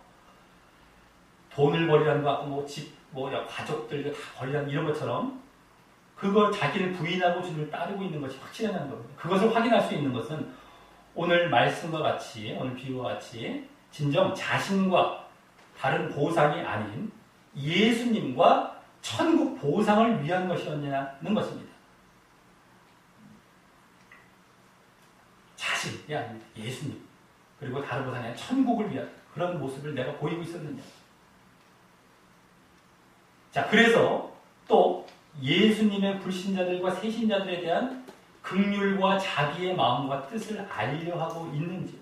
돈을 버리라는 거 같고 집, 가족들 다 버리라는 이런 것처럼 그걸 자기를 부인하고 주님을 따르고 있는 것이 확실하냐는 겁니다. 그것을 확인할 수 있는 것은 오늘 말씀과 같이, 오늘 비유와 같이 진정 자신과 다른 보상이 아닌 예수님과 천국 보상을 위한 것이었냐는 것입니다. 자신이 아닙니다. 예수님. 그리고 다른 보상이 아니라 천국을 위한 그런 모습을 내가 보이고 있었느냐. 자, 그래서 또 예수님의 불신자들과 새신자들에 대한 긍휼과 자기의 마음과 뜻을 알려 하고 있는지,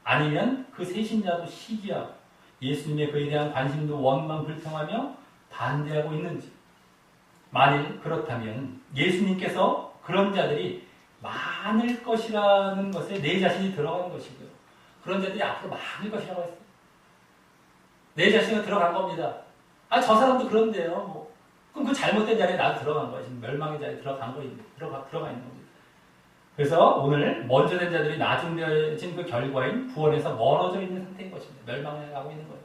아니면 그 새신자도 시기하고 예수님의 그에 대한 관심도 원망 불평하며 반대하고 있는지, 만일 그렇다면 예수님께서 그런 자들이 많을 것이라는 것에 내 자신이 들어간 것이고요. 그런 자들이 앞으로 많을 것이라고 했어요. 내 자신이 들어간 겁니다. 저 사람도 그런데요. 그럼 그 잘못된 자리에 나도 들어간 거예요. 지금 멸망의 자리에 들어간 거예요. 들어가 있는 겁니다. 그래서 오늘 먼저 된 자들이 나중되어진 그 결과인 구원에서 멀어져 있는 상태인 것입니다. 멸망해 가고 있는 거예요.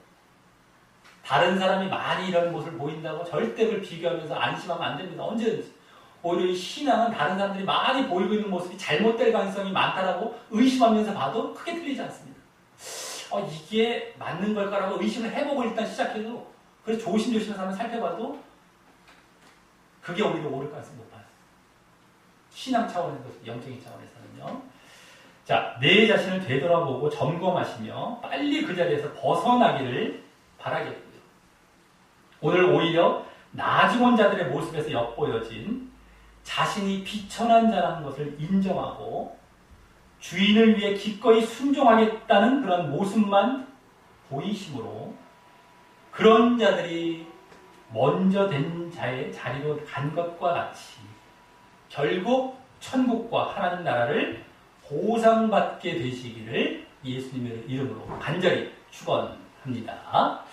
다른 사람이 많이 이런 모습을 보인다고 절대 그걸 비교하면서 안심하면 안 됩니다. 언제든지. 오히려 이 신앙은 다른 사람들이 많이 보이고 있는 모습이 잘못될 가능성이 많다라고 의심하면서 봐도 크게 틀리지 않습니다. 이게 맞는 걸까라고 의심을 해보고 일단 시작해도, 그래서 조심조심해서 한번 살펴봐도 그게 오히려 옳을 가능성이 높아요. 신앙 차원에서, 영적인 차원에서는요. 자, 내 자신을 되돌아보고 점검하시며 빨리 그 자리에서 벗어나기를 바라겠고요. 오늘 오히려 나중온 자들의 모습에서 엿보여진 자신이 비천한 자라는 것을 인정하고 주인을 위해 기꺼이 순종하겠다는 그런 모습만 보이심으로 그런 자들이 먼저 된 자의 자리로 간 것과 같이 결국 천국과 하나님 나라를 보상받게 되시기를 예수님의 이름으로 간절히 축원합니다.